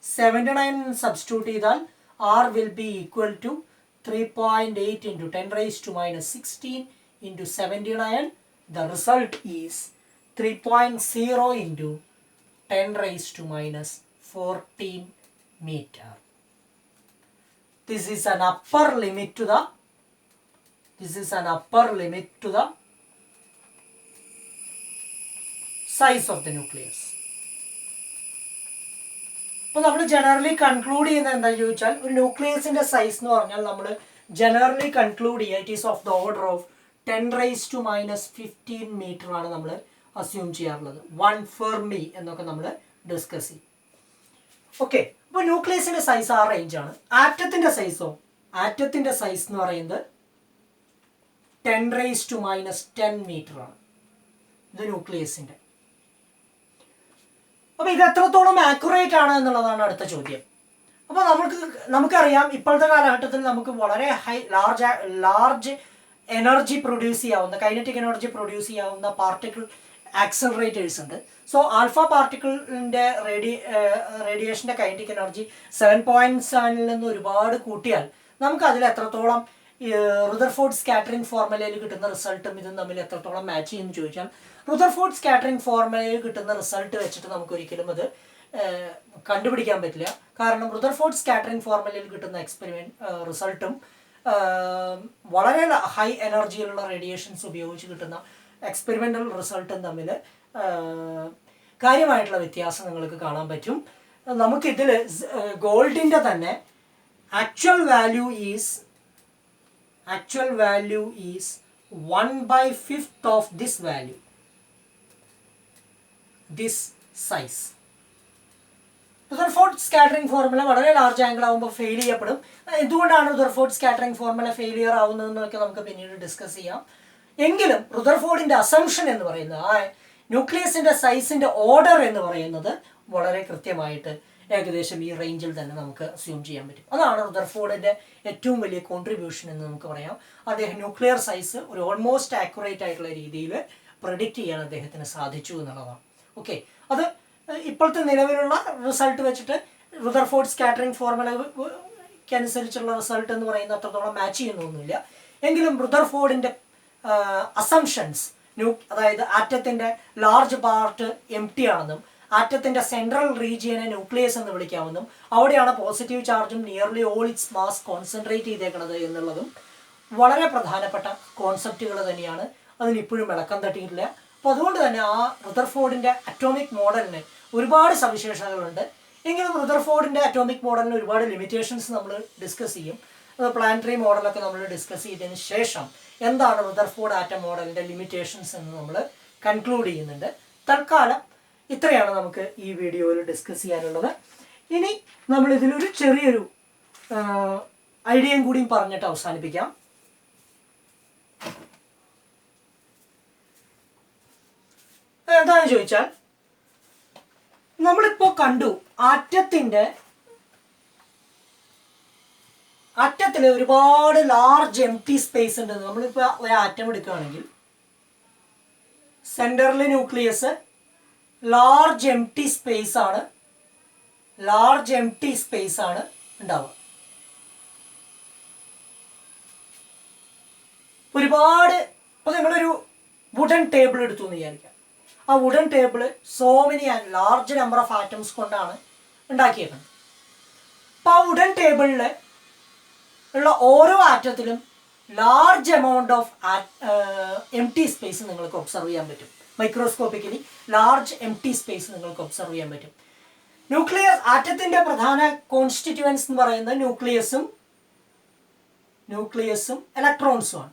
79 സബ്സ്റ്റിറ്റ്യൂട്ട് ചെയ്താൽ R will be equal to 3.8 into 10 raised to minus 16 into 79. The result is 3.0 into 10 raised to minus 14 meter. This is an upper limit to the size of the nucleus. അപ്പോൾ നമ്മൾ generally conclude ചെയ്യുന്നത് എന്താണെന്ന് ചോദിച്ചാൽ, ഒരു ന്യൂക്ലിയസിൻ്റെ size എന്ന് പറഞ്ഞാൽ നമ്മൾ generally conclude ചെയ്യുക it is of the order of 10 raised to minus 15 meter ആണ് നമ്മൾ അസ്യൂം ചെയ്യാറുള്ളത്. 1 Fermi എന്നൊക്കെ നമ്മൾ ഡിസ്കസ് ചെയ്യും. ഓക്കെ, അപ്പോൾ ന്യൂക്ലിയസിൻ്റെ സൈസ് ആ റേഞ്ചാണ്. ആറ്റത്തിൻ്റെ സൈസോ, ആറ്റത്തിൻ്റെ സൈസ് എന്ന് പറയുന്നത് 10 raised to minus 10 meter ആണ് ഇത് ന്യൂക്ലിയസിൻ്റെ. അപ്പോൾ ഇത് എത്രത്തോളം ആക്യുറേറ്റ് ആണ് എന്നുള്ളതാണ് അടുത്ത ചോദ്യം. അപ്പോൾ നമുക്കറിയാം ഇപ്പോഴത്തെ കാലഘട്ടത്തിൽ നമുക്ക് വളരെ ലാർജ് എനർജി പ്രൊഡ്യൂസ് ചെയ്യാവുന്ന, കൈനറ്റിക് എനർജി പ്രൊഡ്യൂസ് ചെയ്യാവുന്ന പാർട്ടിക്കിൾ ആക്സലറേറ്റേഴ്സ് ഉണ്ട്. സോ ആൽഫ പാർട്ടിക്കിളിൻ്റെ റേഡിയേഷൻ്റെ കൈനറ്റിക് എനർജി 7.7 നിന്ന് ഒരുപാട് കൂട്ടിയാൽ നമുക്ക് അതിൽ എത്രത്തോളം റുദർഫോർഡ് സ്കാറ്ററിംഗ് ഫോർമുലയിൽ കിട്ടുന്ന റിസൾട്ടും ഇതും തമ്മിൽ എത്രത്തോളം മാച്ച് ചെയ്യുമെന്ന് ചോദിച്ചാൽ, റുദർഫോർഡ് സ്കാറ്ററിംഗ് ഫോർമുലയിൽ കിട്ടുന്ന റിസൾട്ട് വെച്ചിട്ട് നമുക്ക് ഒരിക്കലും അത് കണ്ടുപിടിക്കാൻ പറ്റില്ല. കാരണം റുദർഫോർഡ് സ്കാറ്ററിംഗ് ഫോർമുലയിൽ കിട്ടുന്ന റിസൾട്ടും വളരെ ഹൈ എനർജിയിലുള്ള റേഡിയേഷൻസ് ഉപയോഗിച്ച് കിട്ടുന്ന എക്സ്പെരിമെൻ്റൽ റിസൾട്ടും തമ്മിൽ കാര്യമായിട്ടുള്ള വ്യത്യാസം നിങ്ങൾക്ക് കാണാൻ പറ്റും. നമുക്കിതിൽ ഗോൾഡിൻ്റെ തന്നെ actual value is 1/5 of this value, this size. Rutherford scattering formula വളരെ ലാർജ് ആംഗിൾ ആകുമ്പോൾ ഫെയിൽ ചെയ്യപ്പെടും. എന്തുകൊണ്ടാണ് റുദർഫോർഡ് സ്കാറ്ററിംഗ് ഫോർമുല ഫെയിലിയർ ആവുന്നതെന്നൊക്കെ നമുക്ക് പിന്നീട് ഡിസ്കസ് ചെയ്യാം. എങ്കിലും റുദർഫോർഡിന്റെ അസംഷൻ എന്ന് പറയുന്നത്, ആ ന്യൂക്ലിയസിന്റെ സൈസിന്റെ ഓർഡർ എന്ന് പറയുന്നത് വളരെ കൃത്യമായിട്ട് ഏകദേശം ഈ റേഞ്ചിൽ തന്നെ നമുക്ക് അസ്യൂം ചെയ്യാൻ പറ്റും. അതാണ് റുദർഫോർഡിന്റെ ഏറ്റവും വലിയ കോൺട്രിബ്യൂഷൻ എന്ന് നമുക്ക് പറയാം. അദ്ദേഹം ന്യൂക്ലിയർ സൈസ് ഒരു ഓൾമോസ്റ്റ് ആക്യുറേറ്റ് ആയിട്ടുള്ള രീതിയിൽ പ്രഡിക്റ്റ് ചെയ്യാൻ അദ്ദേഹത്തിന് സാധിച്ചു എന്നുള്ളതാണ്. ഓക്കെ, അത് ഇപ്പോഴത്തെ നിലവിലുള്ള റിസൾട്ട് വെച്ചിട്ട് റുദർഫോർഡ് സ്കാറ്ററിംഗ് ഫോർമുലയ്ക്കനുസരിച്ചുള്ള റിസൾട്ട് എന്ന് പറയുന്നത് അത്രത്തോളം മാച്ച് ചെയ്യുന്നൊന്നുമില്ല. എങ്കിലും റുദർഫോർഡിന്റെ അസംഷൻസ്, അതായത് ആറ്റത്തിന്റെ ലാർജ് പാർട്ട് എം ടി ആണെന്നും ആറ്റത്തിന്റെ സെൻട്രൽ റീജിയനെ ന്യൂക്ലിയസ് എന്ന് വിളിക്കാമെന്നും അവിടെയാണ് പോസിറ്റീവ് ചാർജും nearly all it's mass concentrate ചെയ്തേക്കുന്നത് എന്നുള്ളതും വളരെ പ്രധാനപ്പെട്ട കോൺസെപ്റ്റുകൾ തന്നെയാണ്. അതിനിപ്പോഴും വിളക്കം തട്ടിയിട്ടില്ല. അപ്പോൾ അതുകൊണ്ട് തന്നെ ആ റുദർഫോർഡിന്റെ അറ്റോമിക് മോഡലിന് ഒരുപാട് സവിശേഷതകളുണ്ട്. എങ്കിലും റുദർഫോർഡിന്റെ അറ്റോമിക് മോഡലിന് ഒരുപാട് ലിമിറ്റേഷൻസ് നമ്മൾ ഡിസ്കസ് ചെയ്യും. പ്ലാനറ്ററി മോഡലൊക്കെ നമ്മൾ ഡിസ്കസ് ചെയ്തതിന് ശേഷം എന്താണ് റുദർഫോർഡ് ആറ്റം മോഡലിന്റെ ലിമിറ്റേഷൻസ് എന്ന് നമ്മൾ കൺക്ലൂഡ് ചെയ്യുന്നുണ്ട്. തൽക്കാലം ഇത്രയാണ് നമുക്ക് ഈ വീഡിയോയിൽ ഡിസ്കസ് ചെയ്യാനുള്ളത്. ഇനി നമ്മൾ ഇതിലൊരു ചെറിയൊരു ഐഡിയയും കൂടിയും പറഞ്ഞിട്ട് അവസാനിപ്പിക്കാം. എന്താണെന്ന് ചോദിച്ചാൽ, നമ്മളിപ്പോൾ കണ്ടു ആറ്റത്തിൽ ഒരുപാട് ലാർജ് എം ടി സ്പേസ് ഉണ്ട്. നമ്മളിപ്പോൾ ഒരു ആറ്റം എടുക്കുകയാണെങ്കിൽ സെന്ററിൽ nucleus, large empty space ആണ് ഉണ്ടാവുക. ഒരുപാട്, ഇപ്പോൾ നിങ്ങളൊരു വുഡൻ ടേബിൾ എടുത്തു എന്ന് വിചാരിക്കാം. ആ wooden table so many and large number of atoms കൊണ്ടാണ് ഉണ്ടാക്കിയേക്കുന്നത്. അപ്പോൾ ആ വുഡൻ ടേബിളിൽ ഉള്ള ഓരോ ആറ്റത്തിലും large amount of empty space നിങ്ങൾക്ക് ഒബ്സർവ് ചെയ്യാൻ പറ്റും. Microscopically large empty space നിങ്ങൾക്ക് ഒബ്സർവ് ചെയ്യാൻ പറ്റും. ന്യൂക്ലിയസ് ആറ്റത്തിന്റെ പ്രധാന കോൺസ്റ്റിറ്റ്യുവൻസ് എന്ന് പറയുന്നത് ന്യൂക്ലിയസും ഇലക്ട്രോൺസും ആണ്.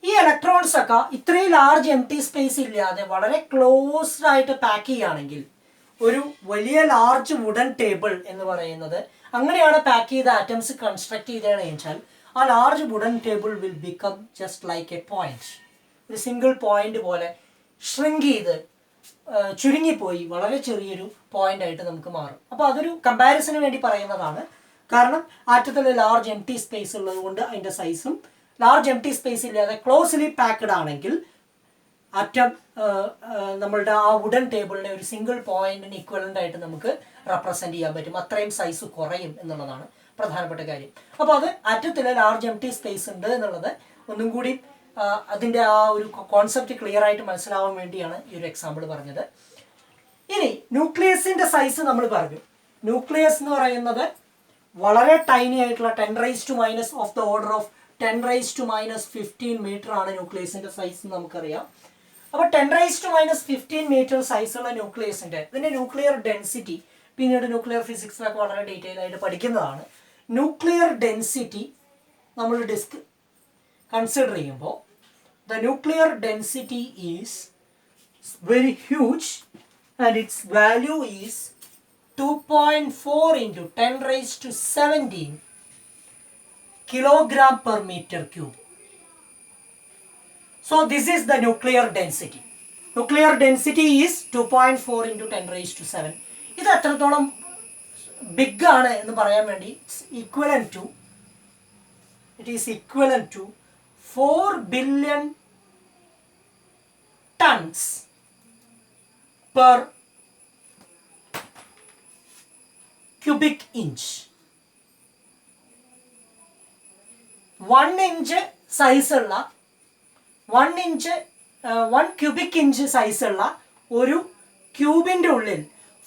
ഈ ഇലക്ട്രോൺസ് ഒക്കെ ഇത്രയും ലാർജ് എം ടി സ്പേസ് ഇല്ലാതെ വളരെ ക്ലോസ്ഡ് ആയിട്ട് പാക്ക് ചെയ്യുകയാണെങ്കിൽ ഒരു വലിയ ലാർജ് വുഡൻ ടേബിൾ എന്ന് പറയുന്നത്, അങ്ങനെയാണ് പാക്ക് ചെയ്ത ആറ്റംസ് കൺസ്ട്രക്ട് ചെയ്തതെന്ന് വെച്ചാൽ, ആ large wooden table will become just like a point. ഒരു സിംഗിൾ പോയിന്റ് പോലെ ഷ്രിങ്ക് ചെയ്ത് ചുരുങ്ങിപ്പോയി വളരെ ചെറിയൊരു പോയിന്റ് ആയിട്ട് നമുക്ക് മാറും. അപ്പോൾ അതൊരു കമ്പാരിസന് വേണ്ടി പറയുന്നതാണ്. കാരണം ആറ്റത്തിൽ ലാർജ് എം ടി സ്പേസ് ഉള്ളത് കൊണ്ട് അതിൻ്റെ സൈസും, ലാർജ് എം ടി സ്പേസ് ഇല്ലാതെ ക്ലോസ്ലി പാക്ഡ് ആണെങ്കിൽ ആറ്റം നമ്മളുടെ ആ വുഡൻ ടേബിളിനെ ഒരു സിംഗിൾ പോയിന്റിന് ഇക്വലൻ്റ് ആയിട്ട് നമുക്ക് റെപ്രസെൻറ്റ് ചെയ്യാൻ പറ്റും. അത്രയും സൈസ് കുറയും എന്നുള്ളതാണ് പ്രധാനപ്പെട്ട കാര്യം. അപ്പോൾ അത് ആറ്റത്തിൽ ലാർജ് എം ടി സ്പേസ് ഉണ്ട് എന്നുള്ളത് ഒന്നും കൂടി അതിൻ്റെ ആ ഒരു കോൺസെപ്റ്റ് ക്ലിയർ ആയിട്ട് മനസ്സിലാവാൻ വേണ്ടിയാണ് ഈ ഒരു എക്സാമ്പിൾ പറഞ്ഞത്. ഇനി ന്യൂക്ലിയസിൻ്റെ സൈസ് നമ്മൾ പറഞ്ഞു. ന്യൂക്ലിയസ് എന്ന് പറയുന്നത് വളരെ ടൈനി ആയിട്ടുള്ള 10⁻⁻⁻⁻ of the order of 10⁻⁻⁻15 metre ആണ് ന്യൂക്ലിയസിൻ്റെ സൈസ് എന്ന് നമുക്കറിയാം. അപ്പോൾ 10⁻⁻15 മീറ്റർ സൈസുള്ള ഇതിൻ്റെ ന്യൂക്ലിയർ ഡെൻസിറ്റി പിന്നീട് ന്യൂക്ലിയർ ഫിസിക്സിലൊക്കെ വളരെ ഡീറ്റെയിൽ ആയിട്ട് പഠിക്കുന്നതാണ്. ന്യൂക്ലിയർ ഡെൻസിറ്റി നമ്മൾ കൺസിഡർ ചെയ്യുമ്പോൾ the nuclear density is very huge and its value is 2.4 into 10⁻17 kilogram per meter cube. So this is the nuclear density. Nuclear density is 2.4 into 10⁻7. ഇത് എത്രത്തോളം big ആണ് എന്ന് പറയാൻ വേണ്ടി it is equivalent to 4 billion tons per cubic inch. 1 inch സൈസുള്ള 1 cubic inch സൈസുള്ള ഒരു ക്യൂബിൻ്റെ ഉള്ളിൽ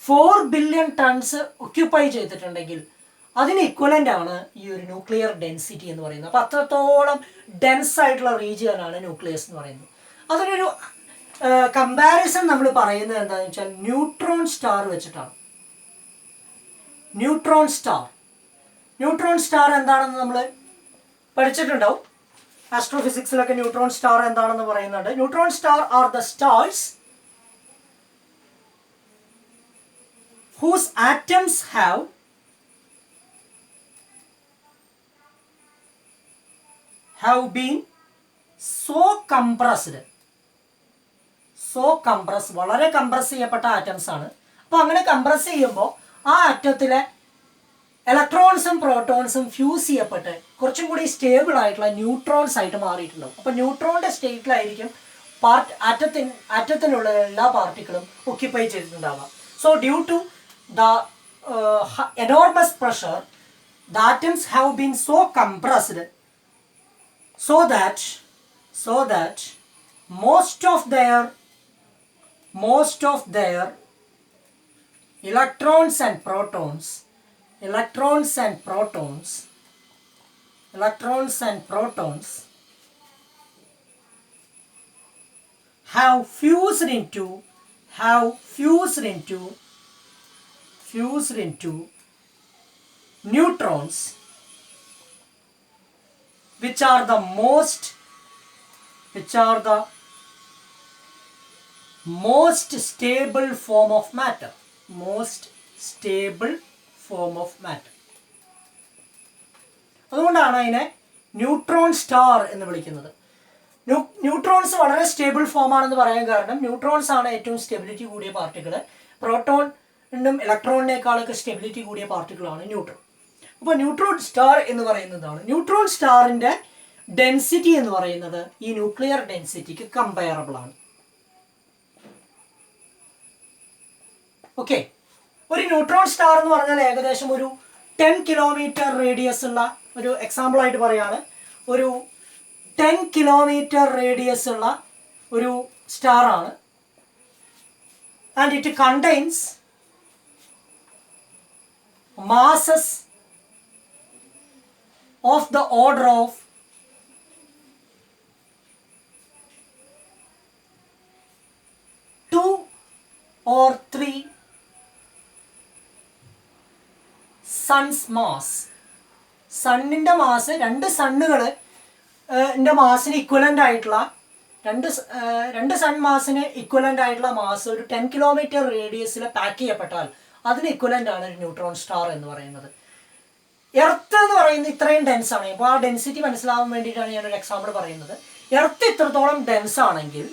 4 ബില്യൺ ടൺസ് ഒക്യുപ്പൈ ചെയ്തിട്ടുണ്ടെങ്കിൽ അതിന് ഇക്വലൻ്റ് ആണ് ഈ ഒരു ന്യൂക്ലിയർ ഡെൻസിറ്റി എന്ന് പറയുന്നത്. അപ്പോൾ അത്രത്തോളം ഡെൻസ് ആയിട്ടുള്ള റീജിയനാണ് ന്യൂക്ലിയസ് എന്ന് പറയുന്നത്. അതിനൊരു കമ്പാരിസൺ നമ്മൾ പറയുന്നത് എന്താണെന്ന് വെച്ചാൽ ന്യൂട്രോൺ സ്റ്റാർ വെച്ചിട്ടാണ്. ന്യൂട്രോൺ സ്റ്റാർ എന്താണെന്ന് നമ്മൾ പഠിച്ചിട്ടുണ്ടാവും. ആസ്ട്രോഫിസിക്സിലൊക്കെ ന്യൂട്രോൺ സ്റ്റാർ എന്താണെന്ന് പറയുന്നുണ്ട്. Neutron star are the stars whose atoms have been so compressed, വളരെ കംപ്രസ് ചെയ്യപ്പെട്ട ആറ്റംസ് ആണ്. അപ്പോൾ അങ്ങനെ കംപ്രസ് ചെയ്യുമ്പോൾ ആ ആറ്റത്തിലെ ഇലക്ട്രോൺസും പ്രോട്ടോൺസും ഫ്യൂസ് ചെയ്യപ്പെട്ട് കുറച്ചും കൂടി സ്റ്റേബിൾ ആയിട്ടുള്ള ന്യൂട്രോൺസ് ആയിട്ട് മാറിയിട്ടുണ്ടാവും. അപ്പോൾ ന്യൂട്രോണിൻ്റെ സ്റ്റേറ്റിലായിരിക്കും ആറ്റത്തിനുള്ള എല്ലാ പാർട്ടിക്കിളും ഒക്യുപ്പൈ ചെയ്തിട്ടുണ്ടാവുക. So due to the enormous pressure, the atoms have been so compressed so that most of their electrons and protons have fused into neutrons, which are the most stable form of matter. അതുകൊണ്ടാണ് അതിനെ neutron star എന്ന് വിളിക്കുന്നത്. Neutrons വളരെ stable form ആണെന്ന് പറയാൻ കാരണം neutrons ആണ് ഏറ്റവും സ്റ്റെബിലിറ്റി കൂടിയ പാർട്ടിക്കിൾ. പ്രോട്ടോണിനും ഇലക്ട്രോണിനേക്കാളൊക്കെ സ്റ്റെബിലിറ്റി കൂടിയ പാർട്ടിക്കിളാണ് ന്യൂട്രോൺ. അപ്പോൾ ന്യൂട്രോൺ സ്റ്റാർ എന്ന് പറയുന്നതാണ്. ന്യൂട്രോൺ സ്റ്റാറിൻ്റെ ഡെൻസിറ്റി എന്ന് പറയുന്നത് ഈ ന്യൂക്ലിയർ ഡെൻസിറ്റിക്ക് കമ്പയറബിൾ ആണ്. ഓക്കെ, ഒരു ന്യൂട്രോൺ സ്റ്റാർ എന്ന് പറഞ്ഞാൽ ഏകദേശം ഒരു 10 കിലോമീറ്റർ റേഡിയസ് ഉള്ള ഒരു എക്സാമ്പിളായിട്ട് പറയുകയാണ്. ഒരു 10 കിലോമീറ്റർ റേഡിയസ് ഉള്ള ഒരു സ്റ്റാറാണ്. And it contains masses of the order of 2 or 3 suns mass. സണ്ണിൻ്റെ മാസ്, 2 സണ്ണുകൾ മാസിന് ഇക്വലൻ്റ് ആയിട്ടുള്ള രണ്ട് സൺ മാസിന് ഇക്വലൻ്റ് ആയിട്ടുള്ള മാസ് ഒരു 10 കിലോമീറ്റർ റേഡിയസിൽ പാക്ക് ചെയ്യപ്പെട്ടാൽ അതിന് ഇക്വലൻ്റ് ആണ് ഒരു ന്യൂട്രോൺ സ്റ്റാർ എന്ന് പറയുന്നത്. എർത്ത് എന്ന് പറയുന്നത് ഇത്രയും ഡെൻസ് ആണ്. ഇപ്പോൾ ആ ഡെൻസിറ്റി മനസ്സിലാവാൻ വേണ്ടിയിട്ടാണ് ഞാനൊരു എക്സാമ്പിൾ പറയുന്നത്. എർത്ത് ഇത്രത്തോളം ഡെൻസ് ആണെങ്കിൽ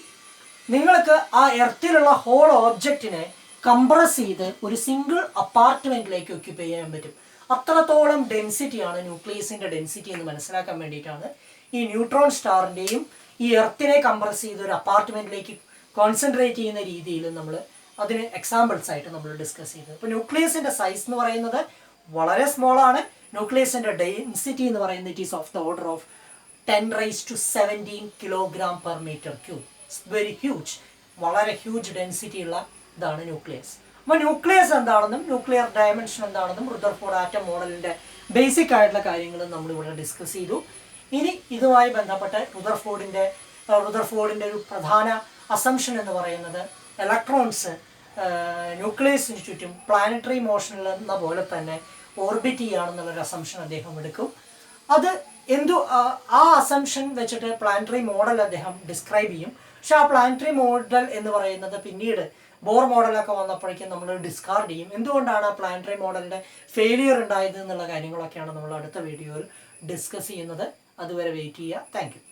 നിങ്ങൾക്ക് ആ എർത്തിലുള്ള ഹോൾ ഓബ്ജക്റ്റിനെ കംപ്രസ് ചെയ്ത് ഒരു സിംഗിൾ അപ്പാർട്ട്മെൻറ്റിലേക്ക് ഒക്യുപ്പൈ ചെയ്യാൻ പറ്റും. അത്രത്തോളം ഡെൻസിറ്റിയാണ് ന്യൂക്ലിയസിൻ്റെ ഡെൻസിറ്റി എന്ന് മനസ്സിലാക്കാൻ വേണ്ടിയിട്ടാണ് ഈ ന്യൂട്രോൺ സ്റ്റാറിൻ്റെയും ഈ എർത്തിനെ കംപ്രസ് ചെയ്ത് ഒരു അപ്പാർട്ട്മെൻറ്റിലേക്ക് കോൺസെൻട്രേറ്റ് ചെയ്യുന്ന രീതിയിൽ നമ്മൾ അതിന് എക്സാമ്പിൾസ് ആയിട്ട് നമ്മൾ ഡിസ്കസ് ചെയ്തത്. ഇപ്പോൾ ന്യൂക്ലിയസിൻ്റെ സൈസ് എന്ന് പറയുന്നത് വളരെ സ്മോൾ ആണ്. ന്യൂക്ലിയസിൻ്റെ ഡെൻസിറ്റി എന്ന് പറയുന്നത് it is of the order of 10⁻17 kilogram per metre cube. It's very huge, വളരെ ഹ്യൂജ് ഡെൻസിറ്റി ഉള്ള ഇതാണ് ന്യൂക്ലിയസ്. അപ്പോൾ ന്യൂക്ലിയസ് എന്താണെന്നും ന്യൂക്ലിയർ ഡയമെൻഷൻ എന്താണെന്നും റുദർഫോർഡ് ആറ്റം മോഡലിൻ്റെ ബേസിക് ആയിട്ടുള്ള കാര്യങ്ങളും നമ്മളിവിടെ ഡിസ്കസ് ചെയ്തു. ഇനി ഇതുമായി ബന്ധപ്പെട്ട് റുദർഫോർഡിൻ്റെ ഒരു പ്രധാന അസംഷൻ എന്ന് പറയുന്നത് ഇലക്ട്രോൺസ് ന്യൂക്ലിയസിന് ചുറ്റും പ്ലാനറ്ററി മോഷനിൽ എന്ന പോലെ തന്നെ ഓർബിറ്റ് ചെയ്യുകയാണെന്നുള്ളൊരു അസംഷൻ അദ്ദേഹം എടുക്കും. അത് ആ അസംഷൻ വെച്ചിട്ട് പ്ലാനറ്ററി മോഡൽ അദ്ദേഹം ഡിസ്ക്രൈബ് ചെയ്യും. പക്ഷെ ആ പ്ലാനറ്ററി മോഡൽ എന്ന് പറയുന്നത് പിന്നീട് ബോർ മോഡലൊക്കെ വന്നപ്പോഴേക്കും നമ്മൾ ഡിസ്കാർഡ് ചെയ്യും. എന്തുകൊണ്ടാണ് ആ പ്ലാനറ്ററി മോഡലിൻ്റെ ഫെയിലിയർ ഉണ്ടായത് എന്നുള്ള കാര്യങ്ങളൊക്കെയാണ് നമ്മൾ അടുത്ത വീഡിയോയിൽ ഡിസ്കസ് ചെയ്യുന്നത്. അതുവരെ വെയിറ്റ് ചെയ്യുക. Thank you.